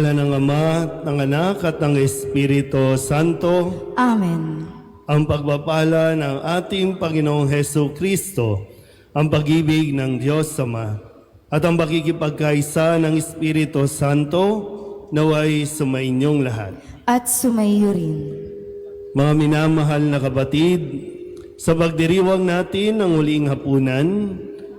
ngalan ng Ama, ng Anak at ng Espiritu Santo. Amen. Ang pagpapala ng ating Panginoong Hesu Kristo, ang pag-ibig ng Diyos Ama, at ang pakikipagkaisa ng Espiritu Santo naway sumainyong lahat. At sumaiyo rin. Mga minamahal na kapatid, sa pagdiriwang natin ng huling hapunan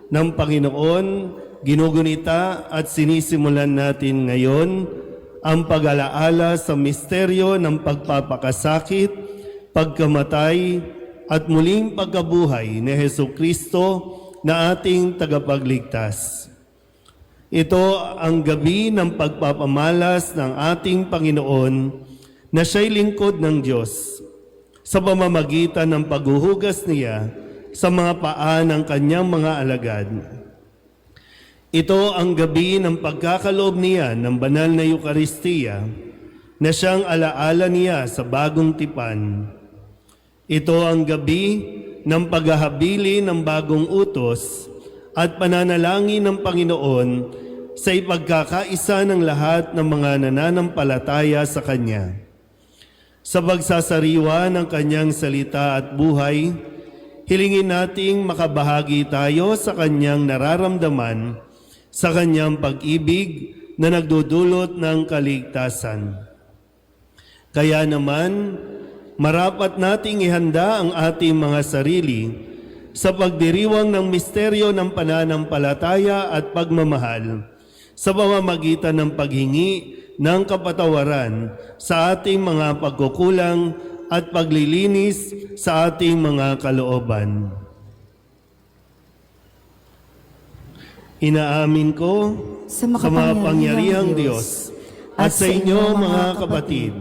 ng Panginoon, ginugunita at sinisimulan natin ngayon ang pag-alaala sa misteryo ng pagpapakasakit, pagkamatay at muling pagkabuhay ni Hesu Kristo na ating tagapagligtas. Ito ang gabi ng pagpapamalas ng ating Panginoon na siya'y lingkod ng Diyos sa pamamagitan ng paghuhugas niya sa mga paa ng kanyang mga alagad. Ito ang gabi ng pagkakaloob niya ng banal na Eukaristiya na siyang alaala niya sa bagong tipan. Ito ang gabi ng paghahabili ng bagong utos at pananalangin ng Panginoon sa ipagkakaisa ng lahat ng mga nananampalataya sa Kanya. Sa pagsasariwa ng Kanyang salita at buhay, hilingin nating makabahagi tayo sa Kanyang nararamdaman, sa Kanyang pag-ibig na nagdudulot ng kaligtasan. Kaya naman, marapat nating ihanda ang ating mga sarili sa pagdiriwang ng misteryo ng pananampalataya at pagmamahal sa pamamagitan ng paghingi ng kapatawaran sa ating mga pagkukulang at paglilinis sa ating mga kalooban. Inaamin ko sa makapangyarihang Diyos at sa inyo mga kapatid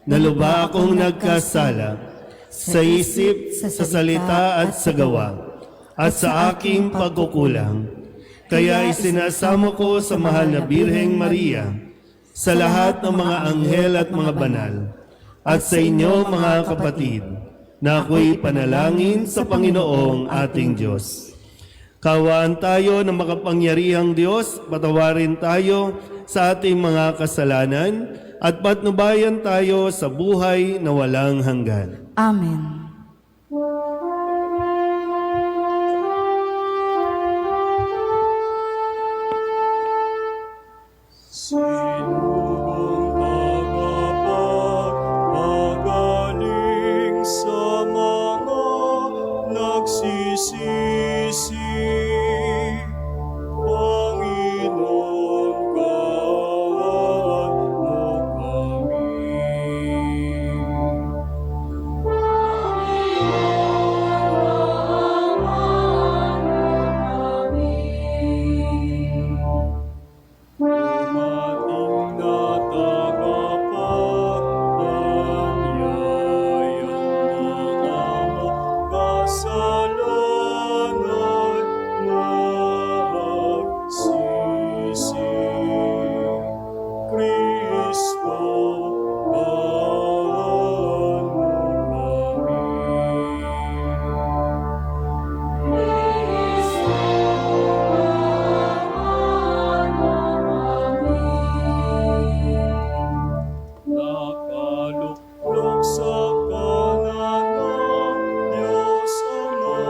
na lubha akong nagkasala sa isip, sa salita at sa gawa at sa aking pagkukulang. Kaya isinasamo ko sa mahal na Birheng Maria, sa lahat ng mga anghel at mga banal, at sa inyo mga kapatid, na ako'y panalangin sa Panginoong ating Diyos. Kawaan tayo ng makapangyarihang Diyos, patawarin tayo sa ating mga kasalanan, at patnubayan tayo sa buhay na walang hanggan. Amen. Sinubong tagapagpagaling sa mga nagsisisi, Panginoon, kaawaan mo kami. Dumating na tagapagpanyayang mga makasalanan magsisi. Kristo, kaawaan mo kami. Nakaluklok sa kanan ng Diyos Ama,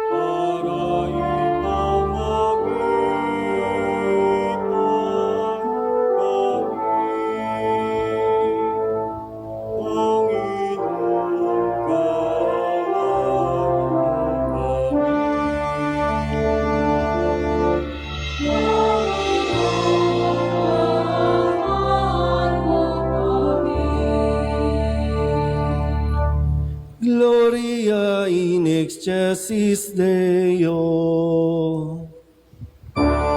para ipamagitan kami. Panginoon, kaawaan mo Gloria in excelsis Deo. Amen.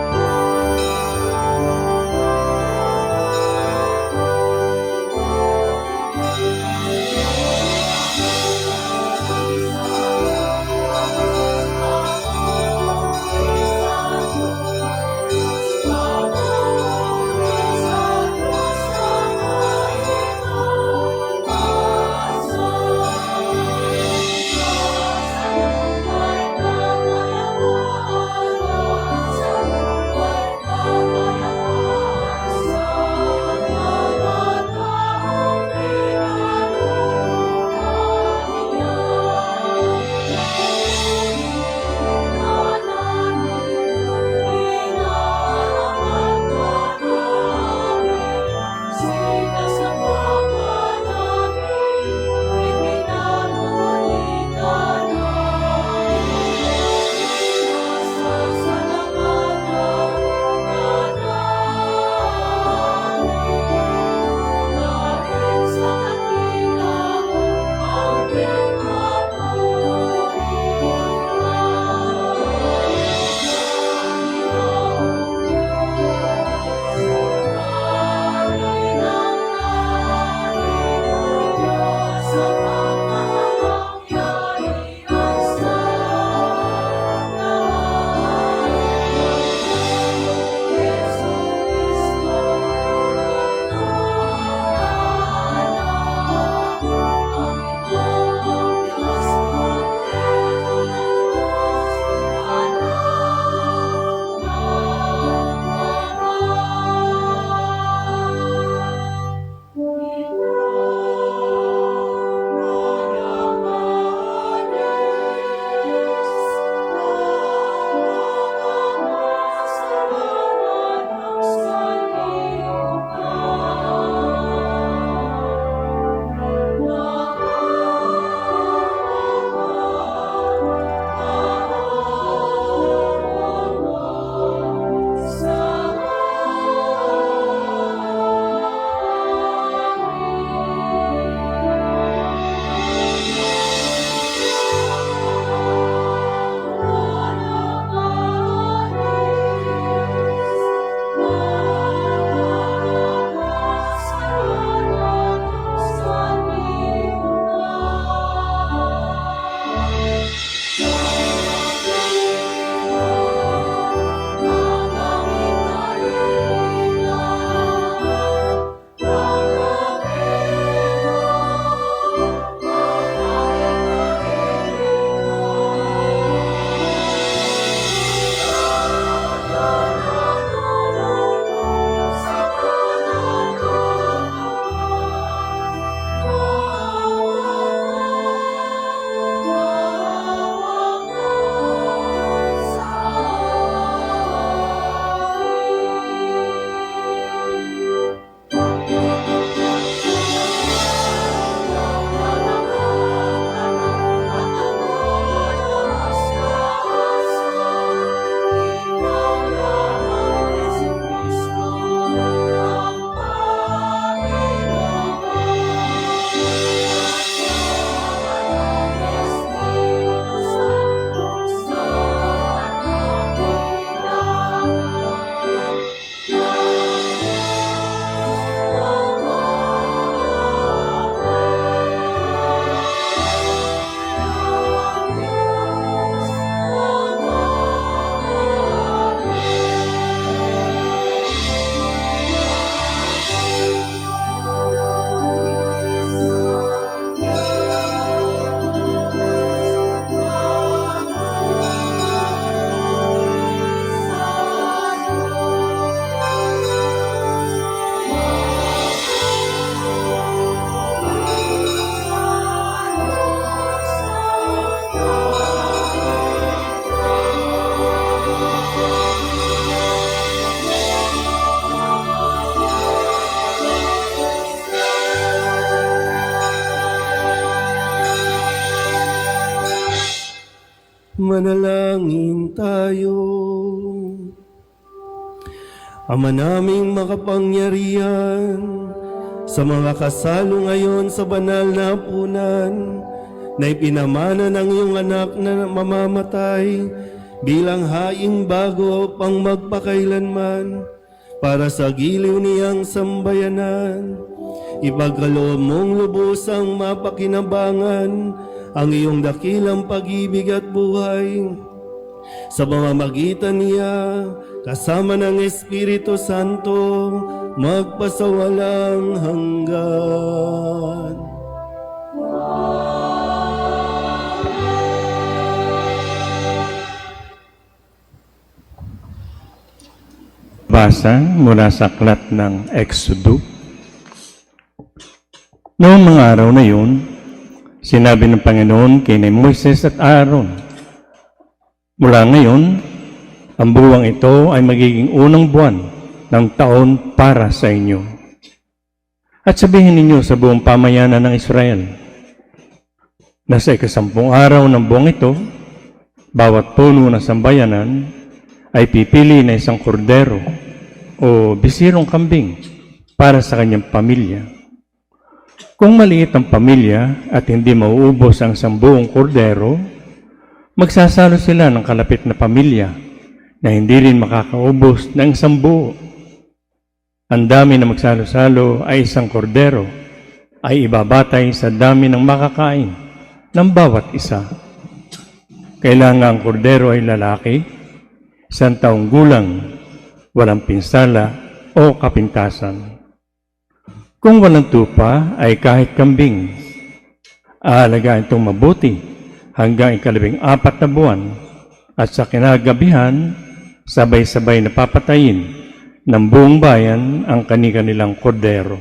Manalangin tayo. Ama naming makapangyarihan, sa mga kasalo ngayon sa banal na hapunan, na ipinamana ng iyong anak na mamamatay bilang haing bago pang magpakailanman para sa giliw niyang sambayanan. Ipagkaloob mong lubusang mapakinabangan ang iyong dakilang pag-ibig at buhay. Sa pamamagitan niya, kasama ng Espiritu Santo, magpasawalang hanggan. Basa mula sa aklat ng Exodo. Noong mga araw na yun, sinabi ng Panginoon kay Moises at Aaron, mula ngayon, ang buwang ito ay magiging unang buwan ng taon para sa inyo. At sabihin ninyo sa buong pamayanan ng Israel, na sa 10 araw ng buwang ito, bawat puno ng sambayanan ay pipili na isang kordero o bisirong kambing para sa kanyang pamilya. Kung maliit ang pamilya at hindi mauubos ang 10 kordero, magsasalo sila ng kalapit na pamilya na hindi rin makakaubos ng 10 buo. Ang dami na magsalo-salo ay 1 kordero ay ibabatay sa dami ng makakain ng bawat isa. Kailangan ang kordero ay lalaki, 1 taong gulang, walang pinsala o kapintasan. Kung walang tupa ay kahit kambing, aalagaan itong mabuti hanggang 14 na buwan at sa kinagabihan, sabay-sabay na papatayin ng buong bayan ang kani-kanilang kordero.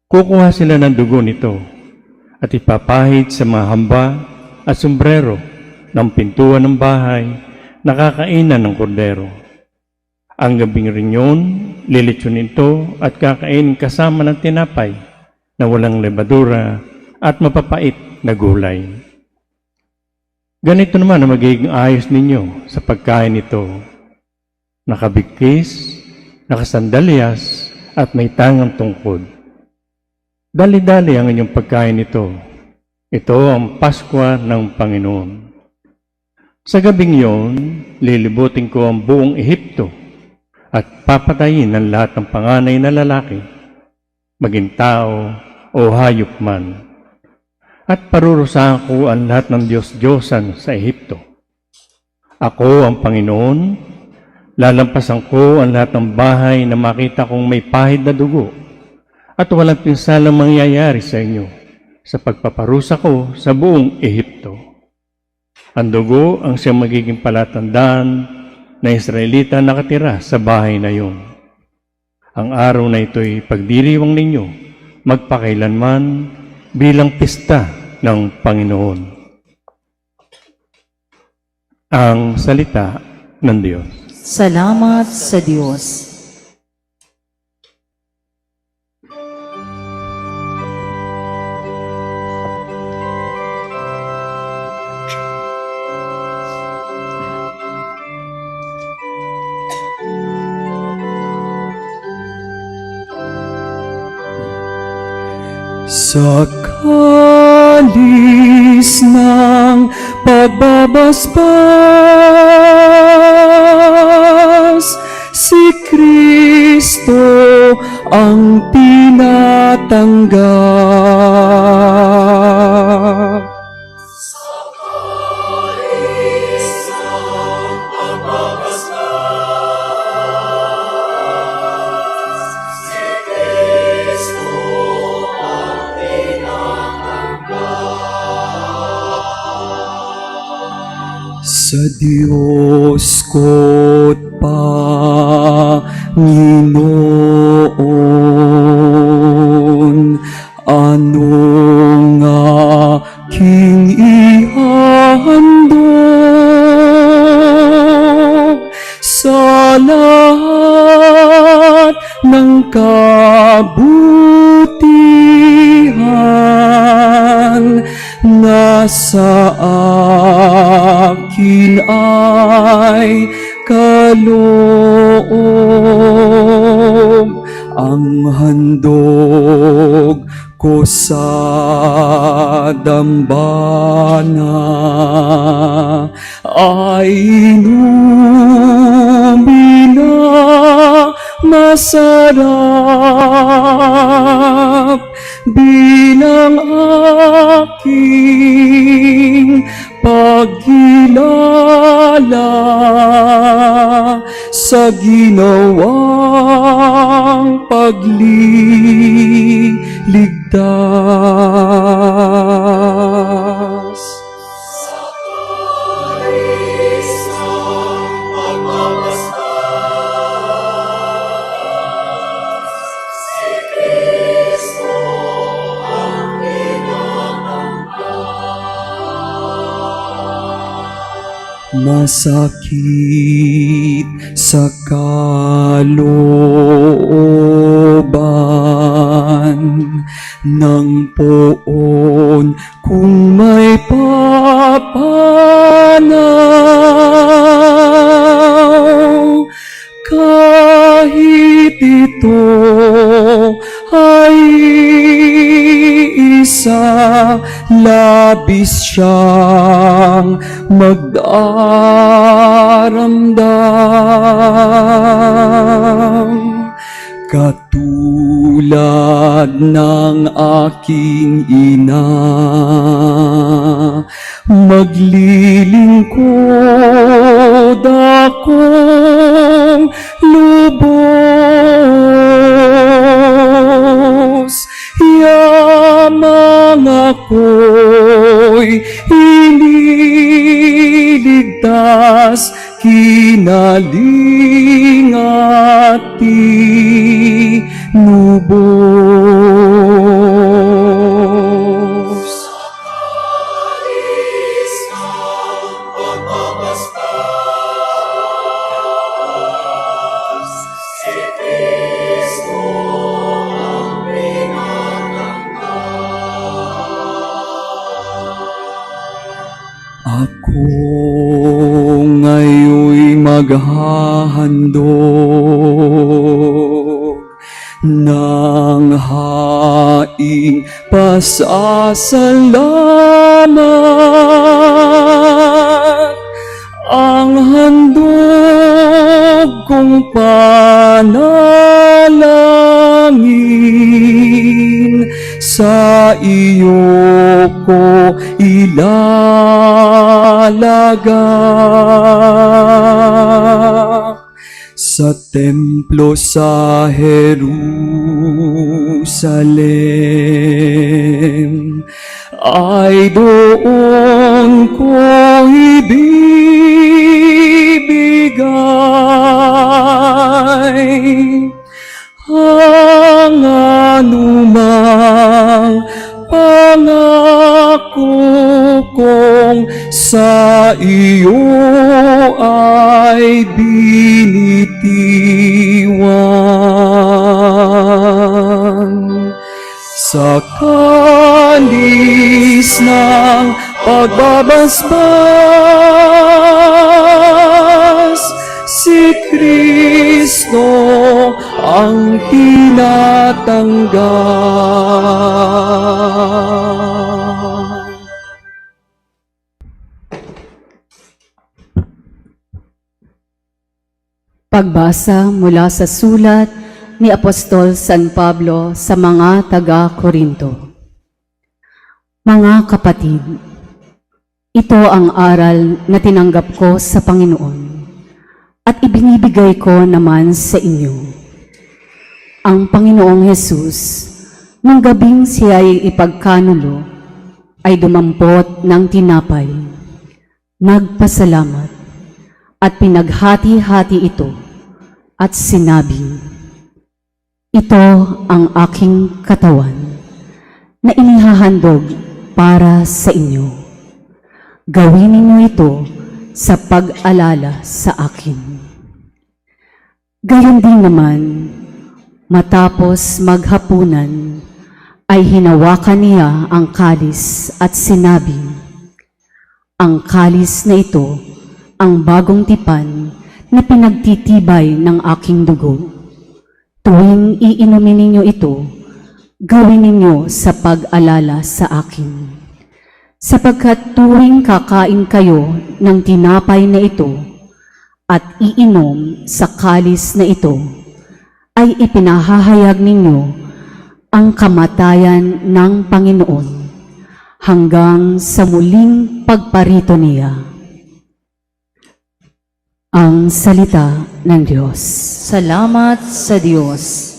Kukuha sila ng dugo nito at ipapahid sa mga hamba at sombrero ng pintuan ng bahay na kakainan ng kordero. Ang gabing rin yun, lilitsunin ito at kakainin kasama ng tinapay na walang lebadura at mapapait na gulay. Ganito naman ang magiging ayos ninyo sa pagkain ito. Nakabigkis, nakasandalyas, at may tangang tungkod. Dali-dali ang inyong pagkain ito. Ito ang Paskwa ng Panginoon. Sa gabing yon, lilibutin ko ang buong Ehipto at papatayin ang lahat ng panganay na lalaki, maging tao o hayop man. At parurusahan ko ang lahat ng Diyos-Diyosan sa Ehipto. Ako ang Panginoon, lalampasan ko ang lahat ng bahay na makita kong may pahid na dugo at walang pinsalang mangyayari sa inyo sa pagpaparusa ko sa buong Ehipto. Ang dugo ang siyang magiging palatandaan na Israelita nakatira sa bahay na iyon. Ang araw na ito'y pagdiriwang ninyo magpakailanman bilang pista ng Panginoon. Ang salita ng Diyos. Salamat sa Diyos. Sa kalis ng pagbabasbas, si Kristo ang tinatanggap. Sa Diyos ko't Panginoon, anong aking ihandog sa lahat ng kabutihan na sa akin ay kaloob, ang handog ko sa dambana ay inumin na masarap bilang aking pagkilala sa ginawang pagliligtas. Masakit sa kalooban ng poon kung may papanaw, kahit ito ay isa, labis siyang magdaramdam. Katulad ng aking ina, maglilingkod akong lubos, yamang ako'y iniligtas, kinaling at tinubos. Ako ngayoy maghahandog ng haing pasasalamat, ang handog kong panalangin, sa iyo ko ilalaga. Sa templo sa Jerusalem ay doon ko ibibigay ang anumang pangako kong sa iyo ay binitiwan. Sa kalis ng pagbabasbas, si Kristo ang tinatanggap. Pagbasa mula sa sulat ni Apostol San Pablo sa mga taga-Korinto. Mga kapatid, ito ang aral na tinanggap ko sa Panginoon at ibinibigay ko naman sa inyo. Ang Panginoong Hesus, nang gabing siya'y ipagkanulo, ay dumampot ng tinapay, nagpasalamat, at pinaghati-hati ito, at sinabi, "Ito ang aking katawan, na inihahandog para sa inyo. Gawin ninyo ito sa pag-alala sa akin." Gayon din naman, matapos maghapunan, ay hinawakan niya ang kalis at sinabi, Ang kalis na ito, ang bagong tipan na pinagtitibay ng aking dugo. Tuwing iinumin ninyo ito, gawin ninyo sa pag-alala sa akin. Sapagkat tuwing kakain kayo ng tinapay na ito at iinom sa kalis na ito, ay ipinahahayag ninyo ang kamatayan ng Panginoon hanggang sa muling pagparito niya. Ang salita ng Diyos. Salamat sa Diyos.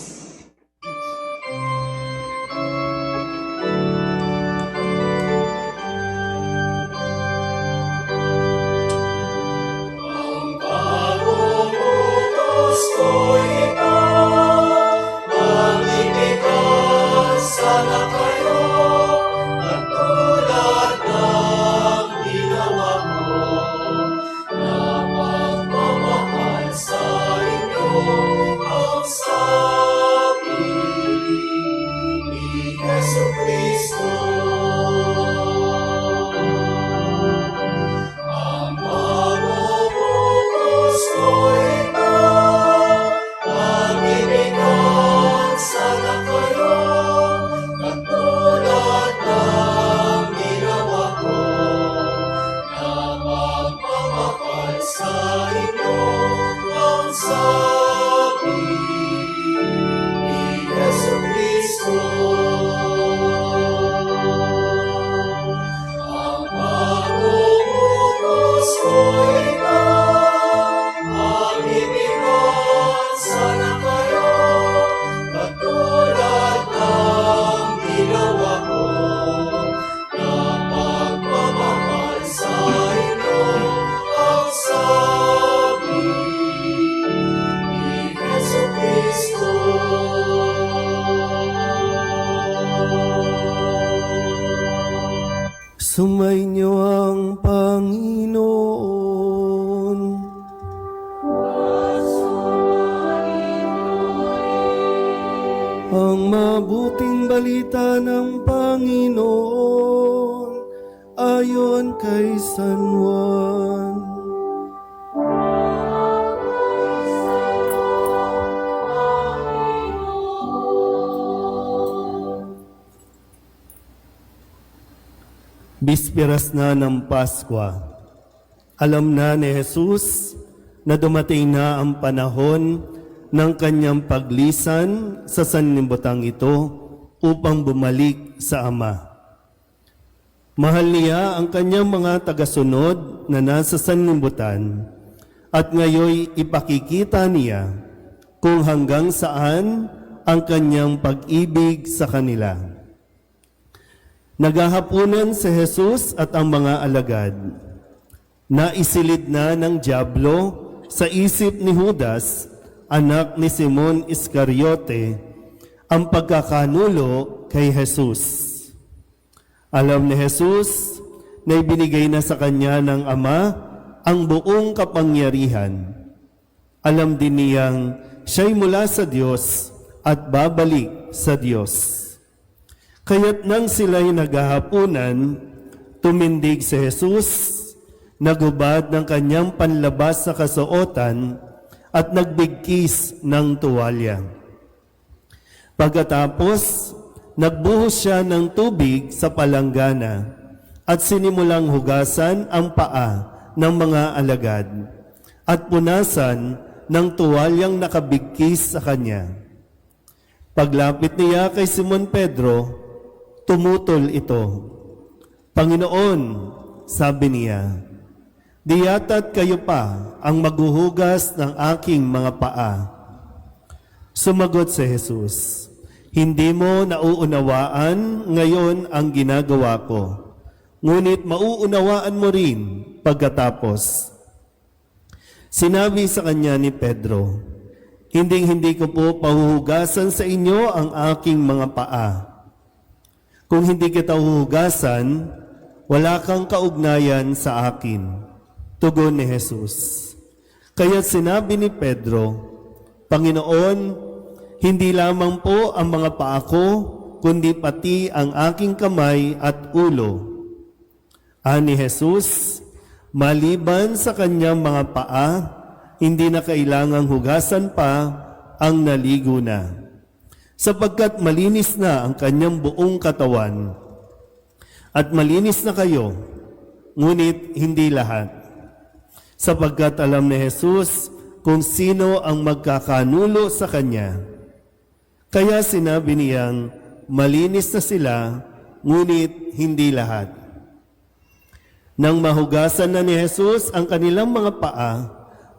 Sumainyo ang Panginoon. Ang mabuting balita ng Panginoon ayon kay San Juan. Bisperas na ng Paskwa. Alam na ni Jesus na dumating na ang panahon ng kanyang paglisan sa sanlibutan ito upang bumalik sa Ama. Mahal niya ang kanyang mga tagasunod na nasa sanlibutan at ngayon ipakikita niya kung hanggang saan ang kanyang pag-ibig sa kanila. Naghahapunan si Jesus at ang mga alagad. Naisilid na ng dyablo sa isip ni Judas, anak ni Simon Iscariote, ang pagkakanulo kay Jesus. Alam ni Jesus na ibinigay na sa kanya ng Ama ang buong kapangyarihan. Alam din niyang siya'y mula sa Diyos at babalik sa Diyos. Kaya't nang sila'y naghahapunan, tumindig si Jesus, nagubad ng kanyang panlabas sa kasuotan at nagbigkis ng tuwalya. Pagkatapos, nagbuhos siya ng tubig sa palanggana at sinimulang hugasan ang paa ng mga alagad at punasan ng tuwalyang nakabigkis sa kanya. Paglapit niya kay Simon Pedro, tumutol ito. Panginoon, sabi niya, di yata't kayo pa ang maghuhugas ng aking mga paa. Sumagot si Jesus, hindi mo nauunawaan ngayon ang ginagawa ko, ngunit mauunawaan mo rin pagkatapos. Sinabi sa kanya ni Pedro, hindi ko po pahuhugasan sa inyo ang aking mga paa. Kung hindi kita huhugasan, wala kang kaugnayan sa akin. Tugon ni Jesus. Kaya sinabi ni Pedro, Panginoon, hindi lamang po ang mga paa ko, kundi pati ang aking kamay at ulo. Ani Jesus, maliban sa kanyang mga paa, hindi na kailangang hugasan pa ang naligo na. Sapagkat malinis na ang kanyang buong katawan. At malinis na kayo, ngunit hindi lahat. Sapagkat alam ni Jesus kung sino ang magkakanulo sa kanya. Kaya sinabi niyang, malinis na sila, ngunit hindi lahat. Nang mahugasan na ni Jesus ang kanilang mga paa,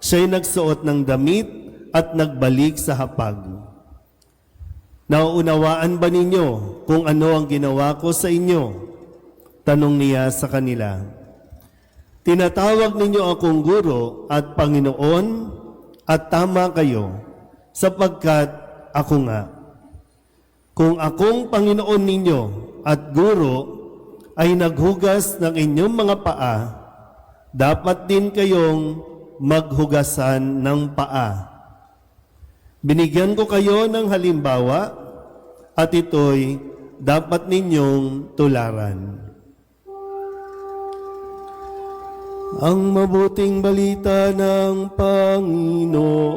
siya'y nagsuot ng damit at nagbalik sa hapag. Nauunawaan ba ninyo kung ano ang ginawa ko sa inyo? Tanong niya sa kanila. Tinatawag ninyo akong guro at Panginoon at tama kayo, sapagkat ako nga. Kung akong Panginoon ninyo at guro ay naghugas ng inyong mga paa, dapat din kayong maghugasan ng paa. Binigyan ko kayo ng halimbawa at ito'y dapat ninyong tularan. Ang mabuting balita ng Panginoon.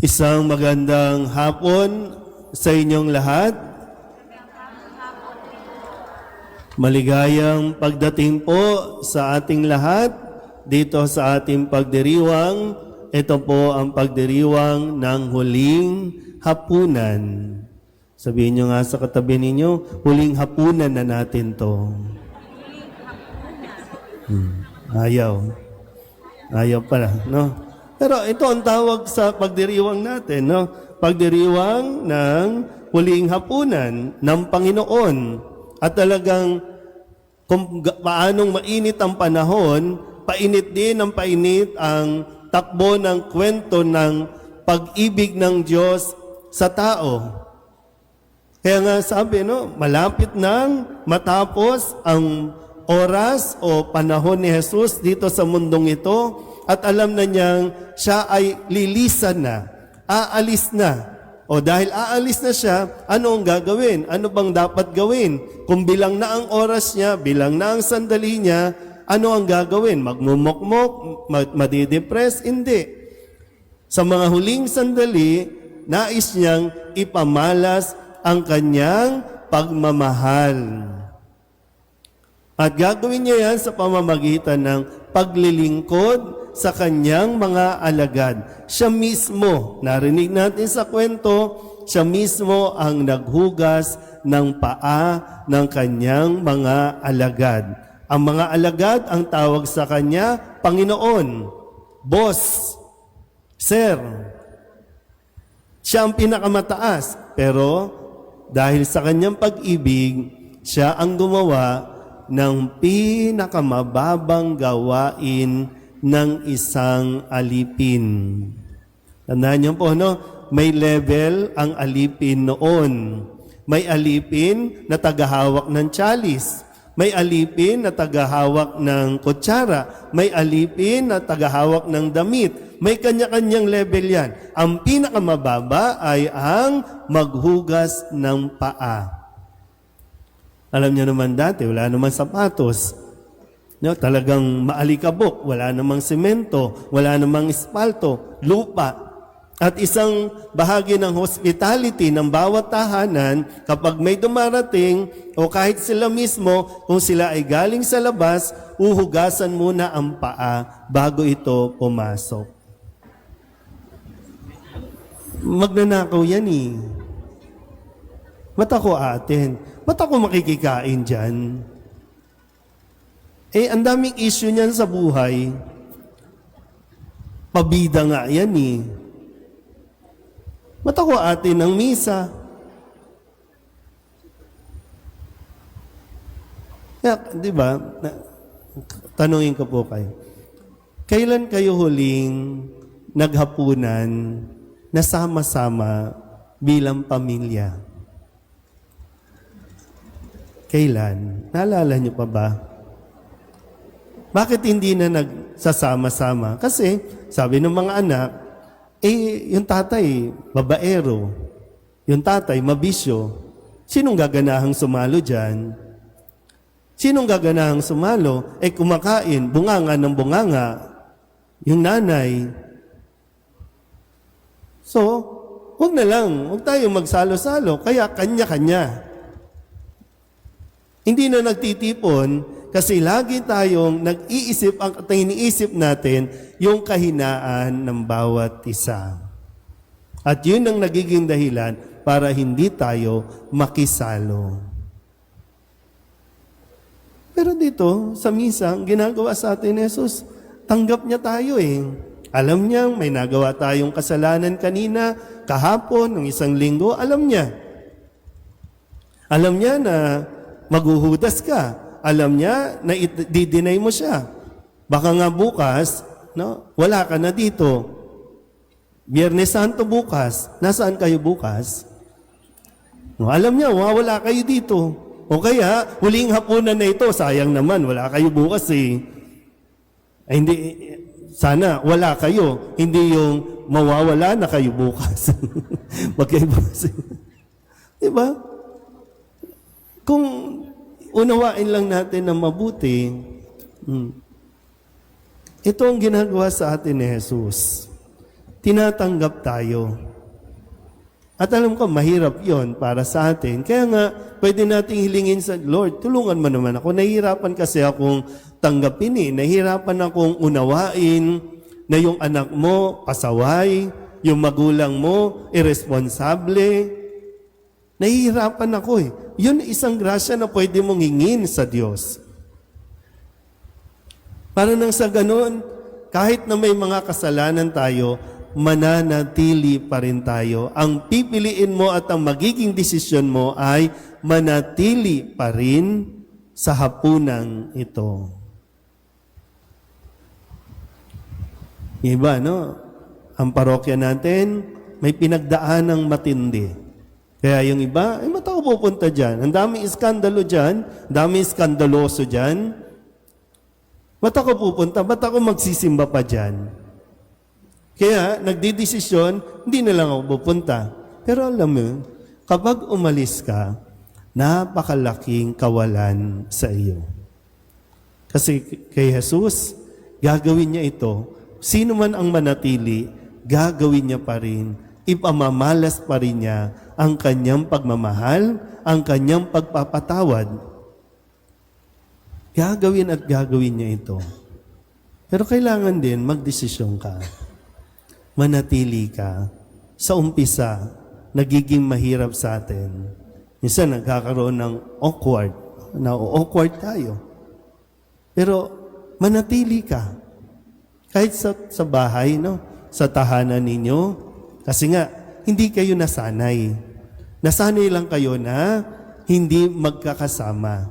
Isang magandang hapon sa inyong lahat. Maligayang pagdating po sa ating lahat dito sa ating pagdiriwang. Ito po ang pagdiriwang ng huling hapunan. Sabihin nyo nga sa katabi ninyo, huling hapunan na natin to. Ayaw. Ayaw pala, no? Pero ito ang tawag sa pagdiriwang natin, no? Pagdiriwang ng huling hapunan ng Panginoon. At talagang kung paanong mainit ang panahon, painit din ng painit ang takbo ng kwento ng pag-ibig ng Diyos sa tao. Kaya nga sabi, no, malapit nang matapos ang oras o panahon ni Jesus dito sa mundong ito, at alam na niyang siya ay lilisan na, aalis na. O dahil aalis na siya, ano ang gagawin? Ano bang dapat gawin? Kung bilang na ang oras niya, bilang na ang sandali niya, ano ang gagawin? Magmumokmok? Madidepress? Hindi. Sa mga huling sandali, nais niyang ipamalas ang kanyang pagmamahal. At gagawin niya yan sa pamamagitan ng paglilingkod sa kanyang mga alagad. Siya mismo, narinig natin sa kwento, siya mismo ang naghugas ng paa ng kanyang mga alagad. Ang mga alagad ang tawag sa kanya, Panginoon, Boss, Sir. Siya ang pinakamataas, pero dahil sa kanyang pag-ibig, siya ang gumawa ng pinakamababang gawain ng isang alipin. Tandaan niyo po, no? May level ang alipin noon. May alipin na tagahawak ng tsalis. May alipin na tagahawak ng kutsara. May alipin na tagahawak ng damit. May kanya-kanyang level yan. Ang pinakamababa ay ang maghugas ng paa. Alam niyo naman dati, wala naman sapatos. No, talagang maalikabok, wala namang semento, wala namang espalto, lupa. At isang bahagi ng hospitality ng bawat tahanan, kapag may dumarating o kahit sila mismo, kung sila ay galing sa labas, uhugasan muna ang paa bago ito pumasok. Magnanakaw yan eh. Ba't ako atin? Ba't ako makikikain dyan? Ang daming issue niyan sa buhay. Pabida nga yan eh. Ba't ako atin ng misa? Kaya, di ba, tanungin ko po kayo. Kailan kayo huling naghapunan na sama-sama bilang pamilya? Kailan? Naalala niyo pa ba? Bakit hindi na nagsasama-sama? Kasi, sabi ng mga anak, yung tatay, babaero. Yung tatay, mabisyo. Sinong gaganahang sumalo dyan? Sinong gaganahang sumalo? Kumakain, bunganga ng bunganga. Yung nanay. So, huwag na lang. Huwag tayo magsalo-salo. Kaya kanya-kanya. Hindi na nagtitipon kasi lagi tayong nag-iisip, ang iniisip natin yung kahinaan ng bawat isa. At yun ang nagiging dahilan para hindi tayo makisalo. Pero dito, sa misa, ang ginagawa sa atin ni Jesus, tanggap niya tayo eh. Alam niya, may nagawa tayong kasalanan kanina, kahapon, ng isang linggo, alam niya. Alam niya na maghuhudas ka. Alam niya na i-deny mo siya. Baka nga bukas, no, wala ka na dito. Biyernes Santo bukas, nasaan kayo bukas? No, alam niya, wala kayo dito. O kaya, huling hapunan na ito, sayang naman, wala kayo bukas eh. Ay, hindi, sana wala kayo, hindi yung mawawala na kayo bukas. Magkayo bukas. Diba? Kung unawain lang natin na mabuti, ito ang ginagawa sa atin ni Jesus. Tinatanggap tayo. At alam ko, mahirap yon para sa atin. Kaya nga, pwede nating hilingin sa Lord, tulungan mo naman ako. Nahihirapan kasi akong tanggapin eh. Nahihirapan akong unawain na yung anak mo, pasaway, yung magulang mo, irresponsable. Nahihirapan ako eh. Yun isang grasya na pwede mong hingin sa Diyos. Para nang sa ganun, kahit na may mga kasalanan tayo, mananatili pa rin tayo. Ang pipiliin mo at ang magiging desisyon mo ay manatili pa rin sa hapunang ito. Iba, no? Ang parokya natin, may pinagdaanang matindi. Kaya yung iba, ba't ako pupunta dyan? Ang daming iskandalo dyan, daming iskandaloso dyan. Ba't ako pupunta? Ba't ako magsisimba pa dyan? Kaya, nagdidesisyon, hindi na lang ako pupunta. Pero alam mo, kapag umalis ka, napakalaking kawalan sa iyo. Kasi kay Jesus, gagawin niya ito. Sino man ang manatili, gagawin niya pa rin. Ipamamalas pa rin niya ang kanyang pagmamahal, ang kanyang pagpapatawad. Gagawin at gagawin niya ito. Pero kailangan din magdesisyon ka. Manatili ka. Sa umpisa, nagiging mahirap sa atin. Minsan nagkakaroon ng awkward. Na-awkward tayo. Pero manatili ka. Kahit sa bahay, no? Sa tahanan ninyo. Kasi nga, hindi kayo nasanay. Nasanay lang kayo na hindi magkakasama.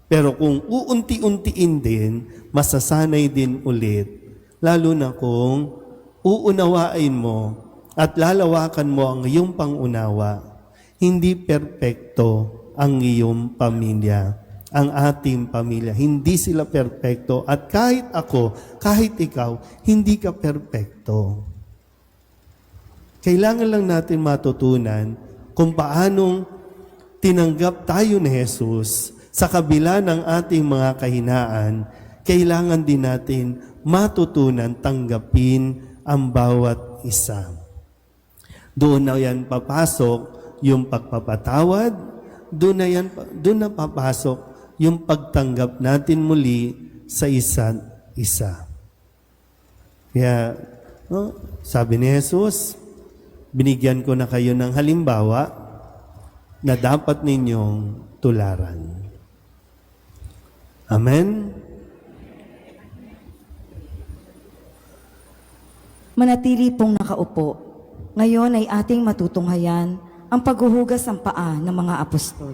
Pero kung uunti-untiin din, masasanay din ulit. Lalo na kung uunawain mo at lalawakan mo ang iyong pangunawa. Hindi perpekto ang iyong pamilya, ang ating pamilya. Hindi sila perpekto. At kahit ako, kahit ikaw, hindi ka perpekto. Kailangan lang natin matutunan kung paanong tinanggap tayo ni Jesus sa kabila ng ating mga kahinaan. Kailangan din natin matutunan tanggapin ang bawat isa. Doon na yan papasok yung pagpapatawad, doon na papasok yung pagtanggap natin muli sa isa't isa. Kaya, no, sabi ni Jesus, binigyan ko na kayo ng halimbawa na dapat ninyong tularan. Amen? Manatili pong nakaupo. Ngayon ay ating matutunghayan ang paghuhugas ng paa ng mga apostol.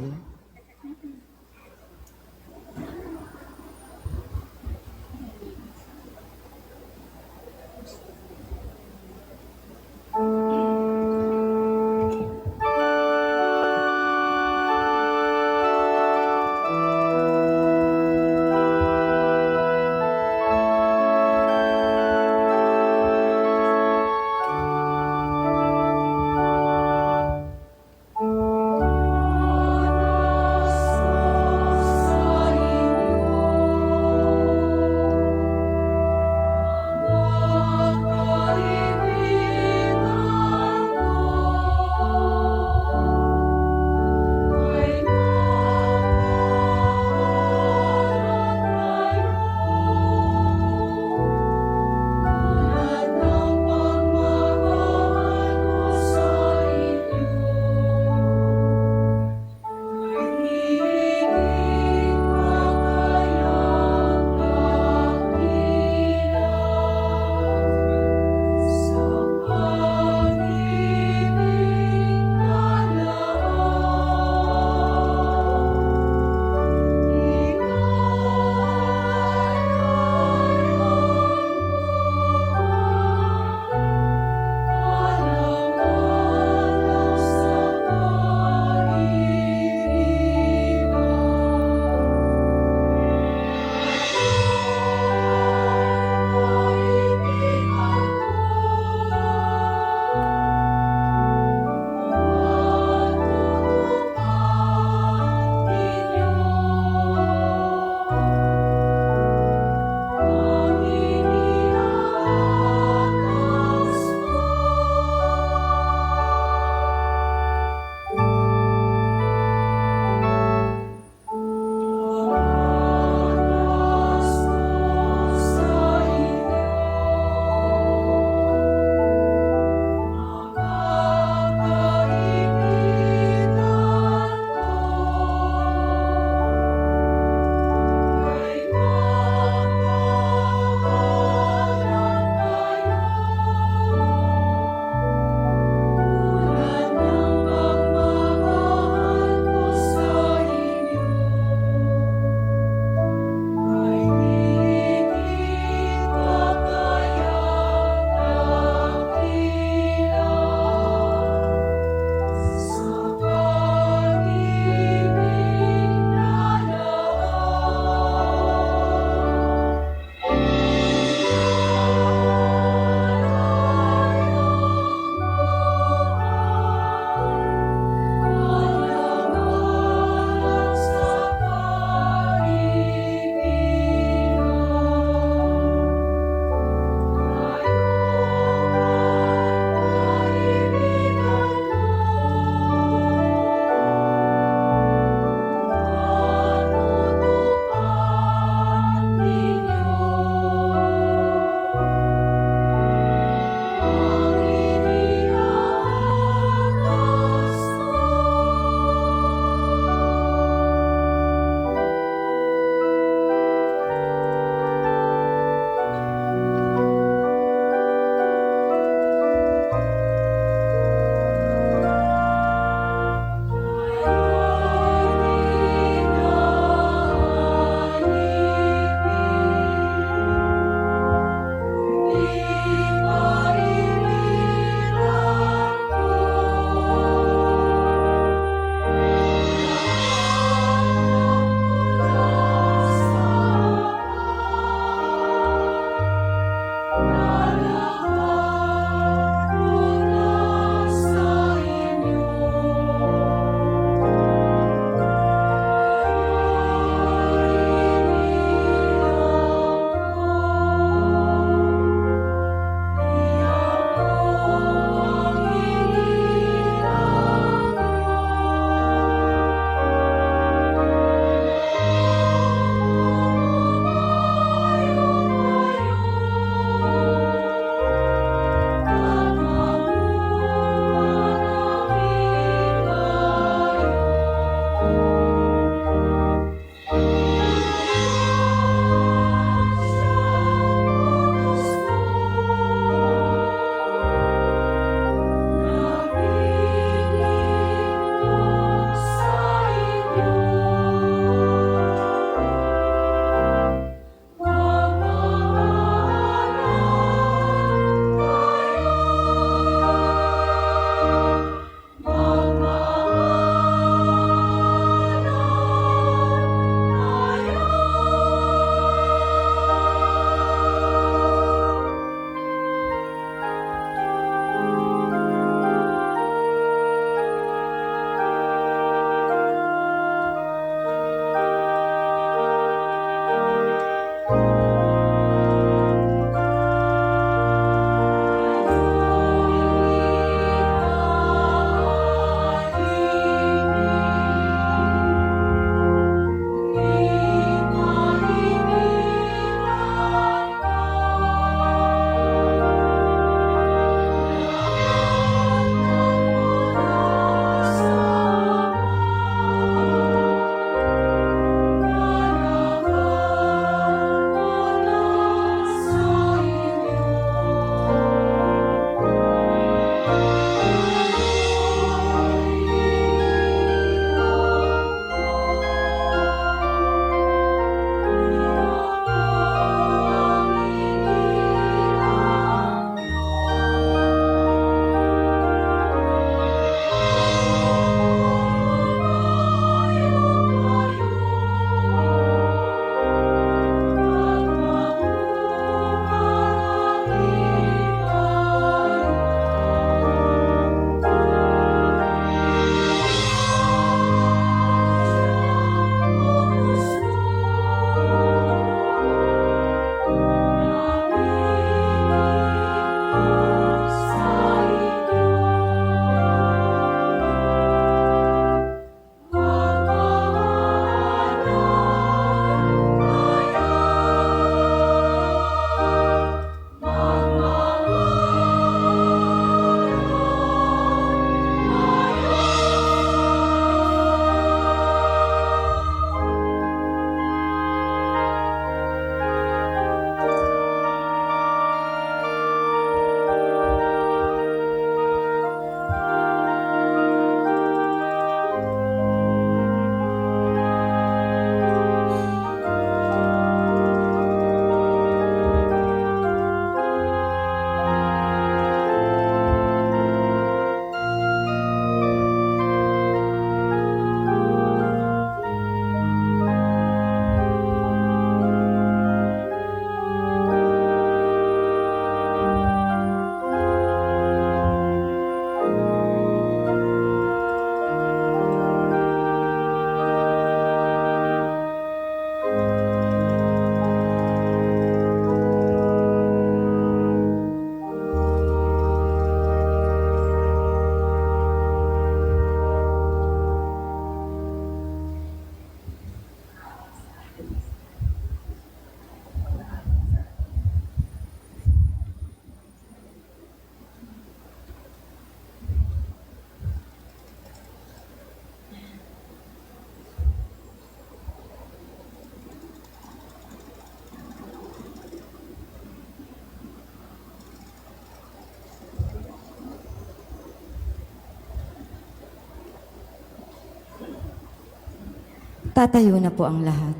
Tatayo na po ang lahat.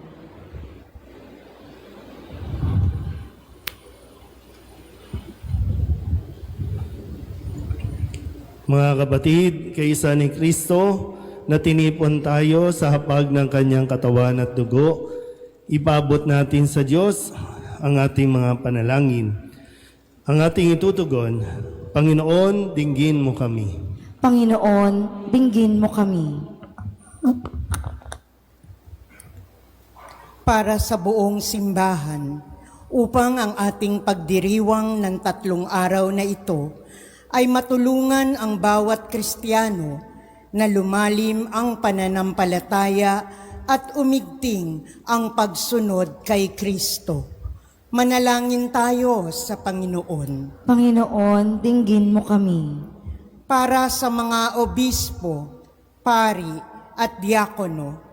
Mga kapatid, kaysa ni Kristo na tinipon tayo sa hapag ng kanyang katawan at dugo, ipabot natin sa Diyos ang ating mga panalangin. Ang ating itutugon, Panginoon, dinggin mo kami. Panginoon, dinggin mo kami. Para sa buong simbahan, upang ang ating pagdiriwang ng 3 araw na ito ay matulungan ang bawat Kristiyano na lumalim ang pananampalataya at umigting ang pagsunod kay Kristo. Manalangin tayo sa Panginoon. Panginoon, dinggin mo kami. Para sa mga obispo, pari at diakono,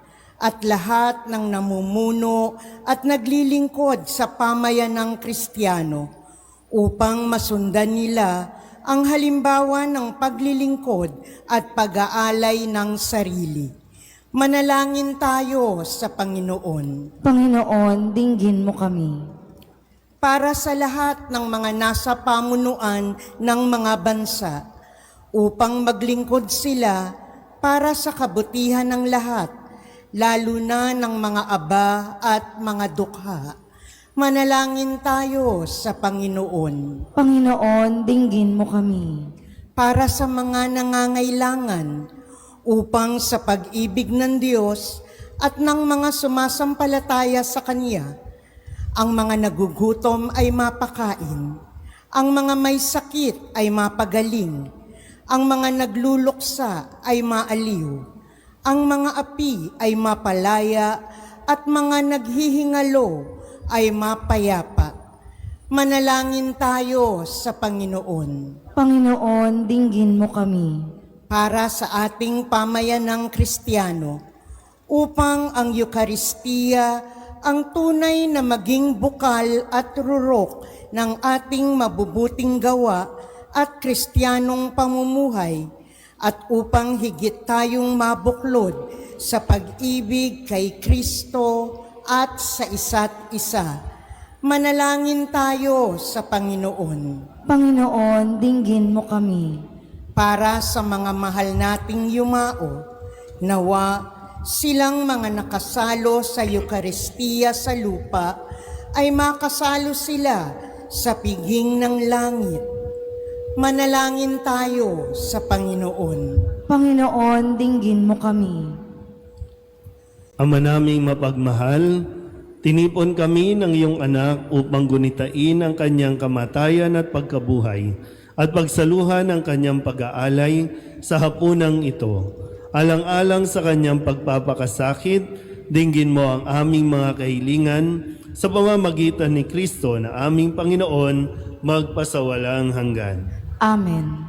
at lahat ng namumuno at naglilingkod sa pamayanang Kristiyano, upang masundan nila ang halimbawa ng paglilingkod at pag-aalay ng sarili. Manalangin tayo sa Panginoon. Panginoon, dinggin mo kami. Para sa lahat ng mga nasa pamunuan ng mga bansa, upang maglingkod sila para sa kabutihan ng lahat, lalo na ng mga aba at mga dukha. Manalangin tayo sa Panginoon. Panginoon, dinggin mo kami. Para sa mga nangangailangan, upang sa pag-ibig ng Diyos at ng mga sumasampalataya sa Kanya, ang mga nagugutom ay mapakain, ang mga may sakit ay mapagaling, ang mga nagluluksa ay maaliw, ang mga api ay mapalaya, at mga naghihingalo ay mapayapa. Manalangin tayo sa Panginoon. Panginoon, dinggin mo kami. Para sa ating pamayanang Kristiyano, upang ang Eukaristiya ang tunay na maging bukal at rurok ng ating mabubuting gawa at Kristiyanong pamumuhay, at upang higit tayong mabuklod sa pag-ibig kay Kristo at sa isa't isa. Manalangin tayo sa Panginoon. Panginoon, dinggin mo kami. Para sa mga mahal nating yumao, nawa silang mga nakasalo sa Eukaristiya sa lupa ay makasalo sila sa piging ng langit. Manalangin tayo sa Panginoon. Panginoon, dinggin mo kami. Ama naming mapagmahal, tinipon kami ng iyong anak upang gunitain ang kanyang kamatayan at pagkabuhay at pagsaluhan ang kanyang pag-aalay sa hapunang ito. Alang-alang sa kanyang pagpapakasakit, dinggin mo ang aming mga kahilingan sa pamamagitan ni Kristo na aming Panginoon magpasawalang hanggan. Amen.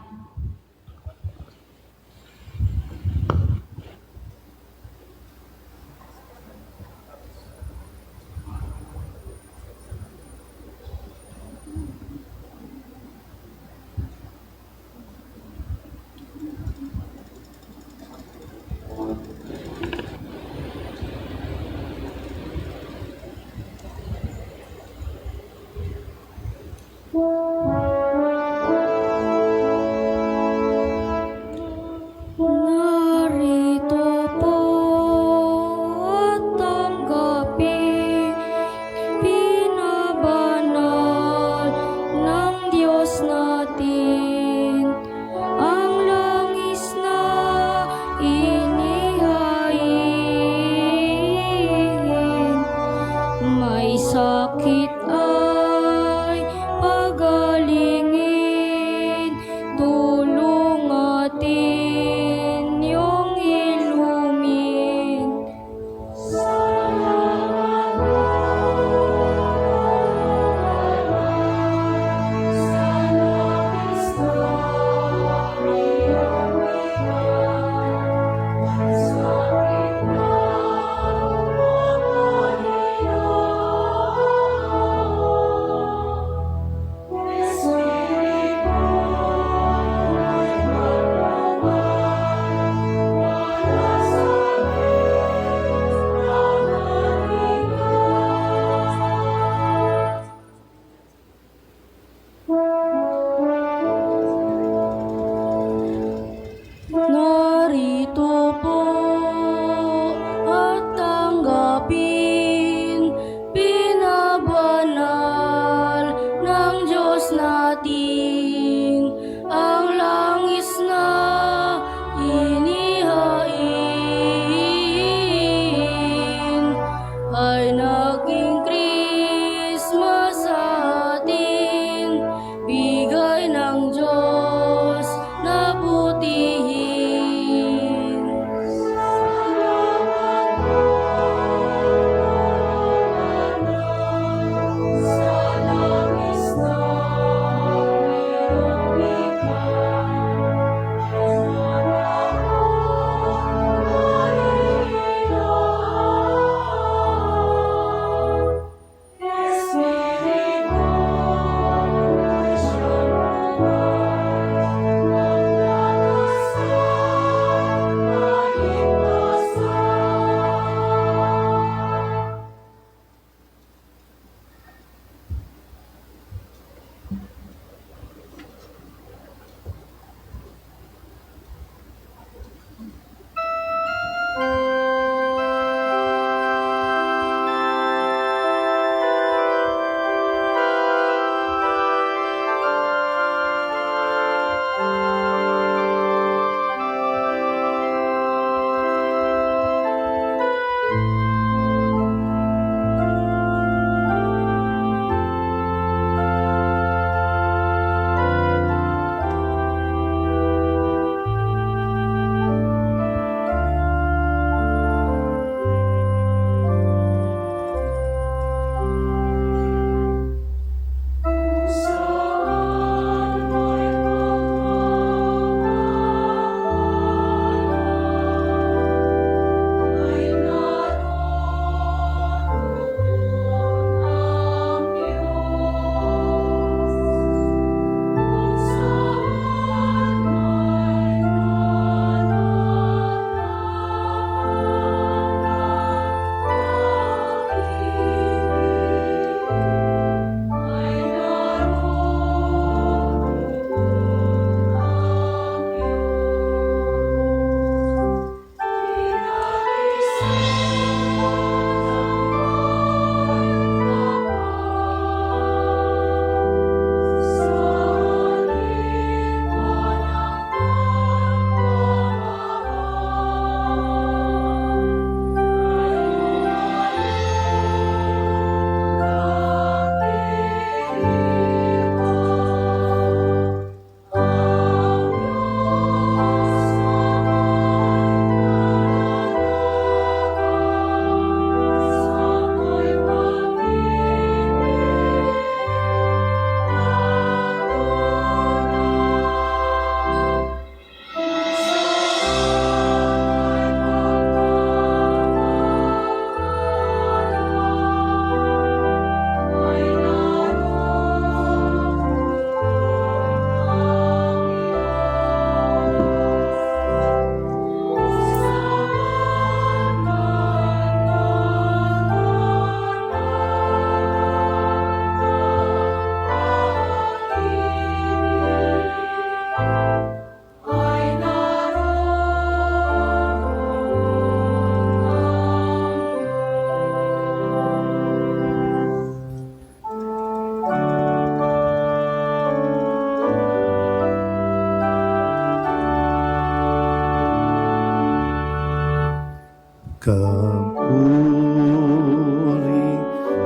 Puri,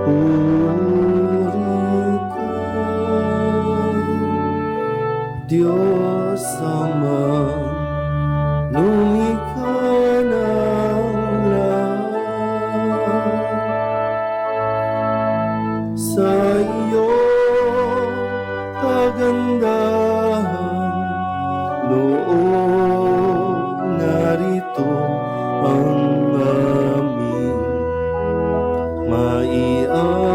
puri ka, Diyos Amang lumikha ng lahat. Sa iyong kagandahan, noon narito ang aming maiaalay.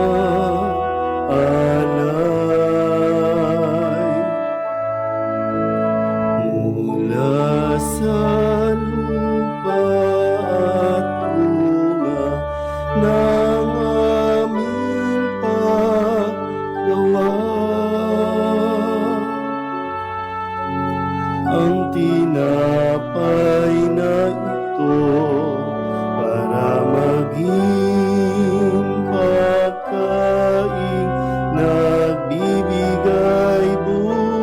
Mula sa lupa at bunga ng aming paggawa, ang tinapay na ito para maging pagkain nagbibigay buhay.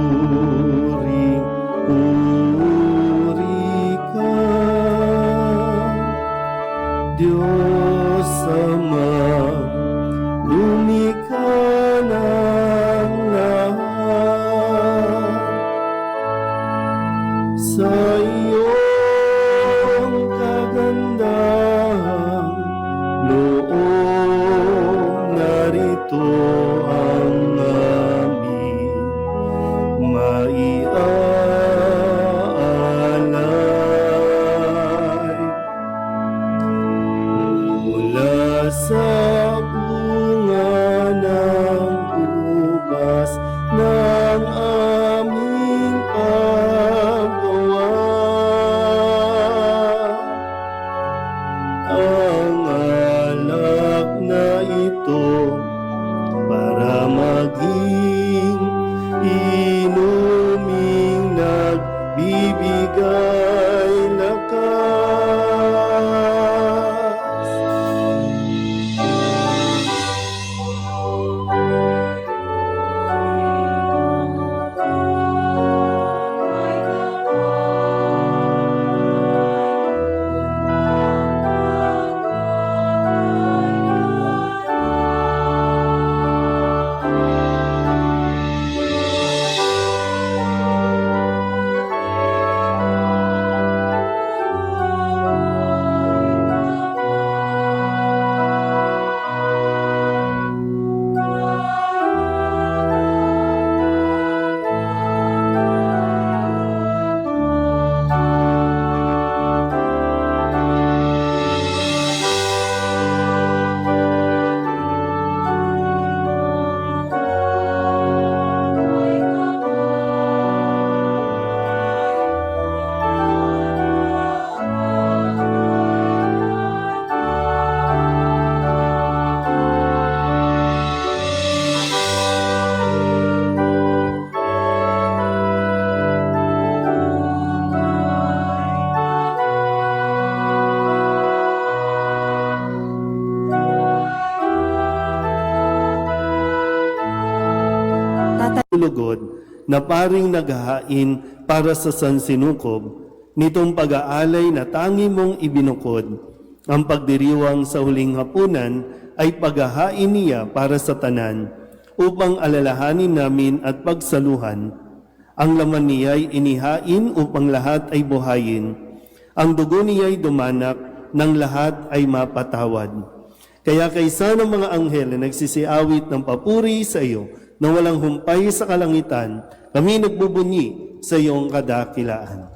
Kapuri, puri ka, Diyos Amang lumikha ng lahat. Sa iyong kagandahan, noong narito ang aming maiaalay. Mula sa bunga ng ubas ng aming paggawa, ang alak na ito para maging inuming nagbibigay lakas. Lugod na paring naghahain para sa sansinukob, nitong pag-aalay na tangi mong ibinukod. Ang pagdiriwang sa huling hapunan ay paghahain niya para sa tanan, upang alalahanin namin at pagsaluhan. Ang laman niya'y inihain upang lahat ay buhayin. Ang dugo niya'y dumanak, ng lahat ay mapatawad. Kaya kaysa ng mga anghel na nagsisiawit ng papuri sa iyo, na walang humpay sa kalangitan, kami nagbubunyi sa iyong kadakilaan.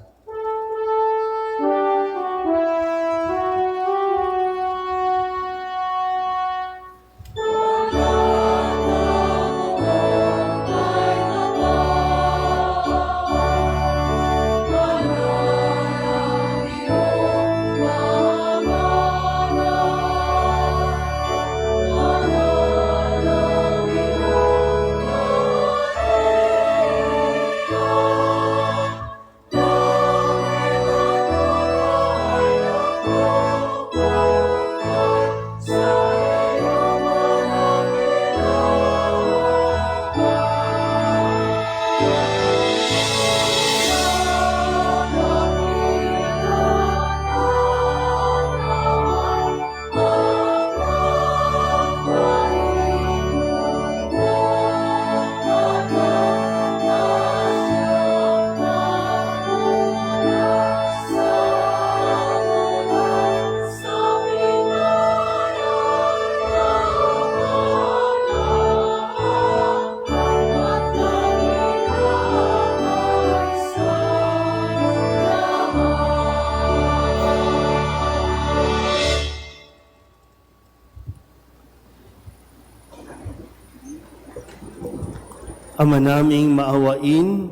Ama naming maawain,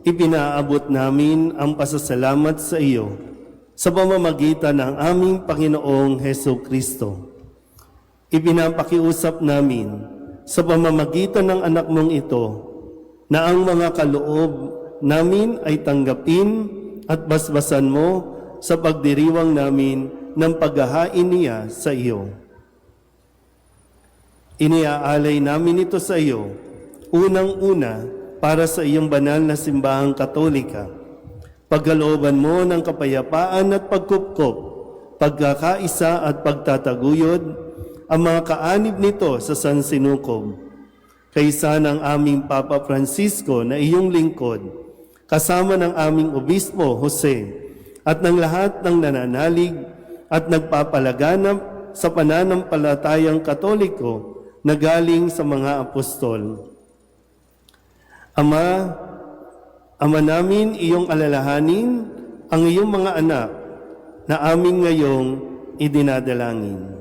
ipinaabot namin ang pasasalamat sa iyo sa pamamagitan ng aming Panginoong Heso Kristo. Ipinapakiusap namin sa pamamagitan ng anak mong ito na ang mga kaloob namin ay tanggapin at basbasan mo sa pagdiriwang namin ng paghahain niya sa iyo. Iniaalay namin ito sa iyo, unang-una para sa iyong banal na simbahang Katolika. Pagkalooban mo ng kapayapaan at pagkupkop, pagkakaisa at pagtataguyod, ang mga kaanib nito sa San Sinukob. Kaysa ng aming Papa Francisco na iyong lingkod, kasama ng aming Obispo Jose, at ng lahat ng nananalig at nagpapalaganap sa pananampalatayang Katoliko na galing sa mga apostol. Ama namin, iyong alalahanin ang iyong mga anak na amin ngayong idinadalangin.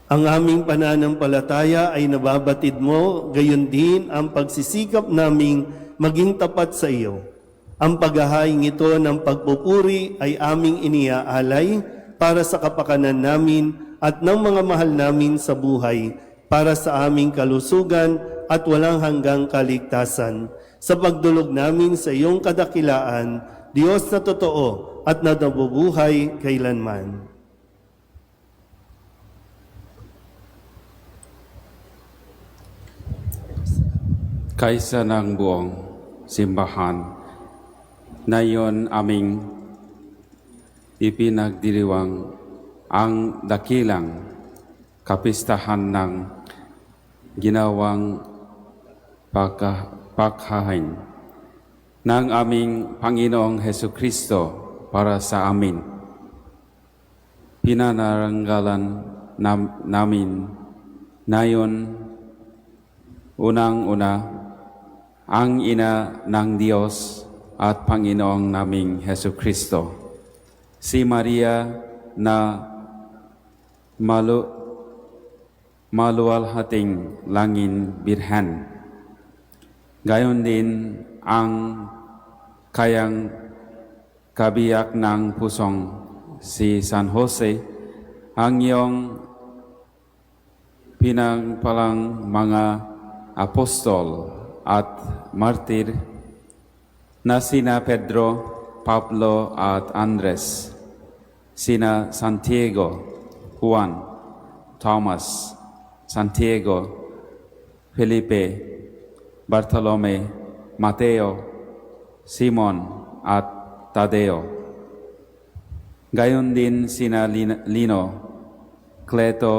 Ang aming pananampalataya ay nababatid mo, gayon din ang pagsisikap naming maging tapat sa iyo. Ang paghahaing ito ng pagpupuri ay aming iniaalay para sa kapakanan namin at ng mga mahal namin sa buhay, para sa aming kalusugan at walang hanggang kaligtasan. Sa pagdulog namin sa iyong kadakilaan, Diyos na totoo at na nabubuhay kailanman. Kaysa ng buong simbahan, ngayon aming ipinagdiriwang ang dakilang kapistahan ng ginawang paghahain ng aming Panginoong Heso Kristo para sa amin. Pinanaranggalan namin ngayon unang-una ang Ina ng Diyos at Panginoong naming Heso Kristo, si Maria na maluwalhating langin birhen. Gayon din ang kayang kabiyak ng pusong si San Jose, ang iyong pinagpalang mga apostol at martir na sina Pedro, Pablo at Andres, sina Santiago, Juan, Thomas, Santiago, Felipe, Bartolome, Mateo, Simon at Tadeo. Gayon din sina Lino, Cleto,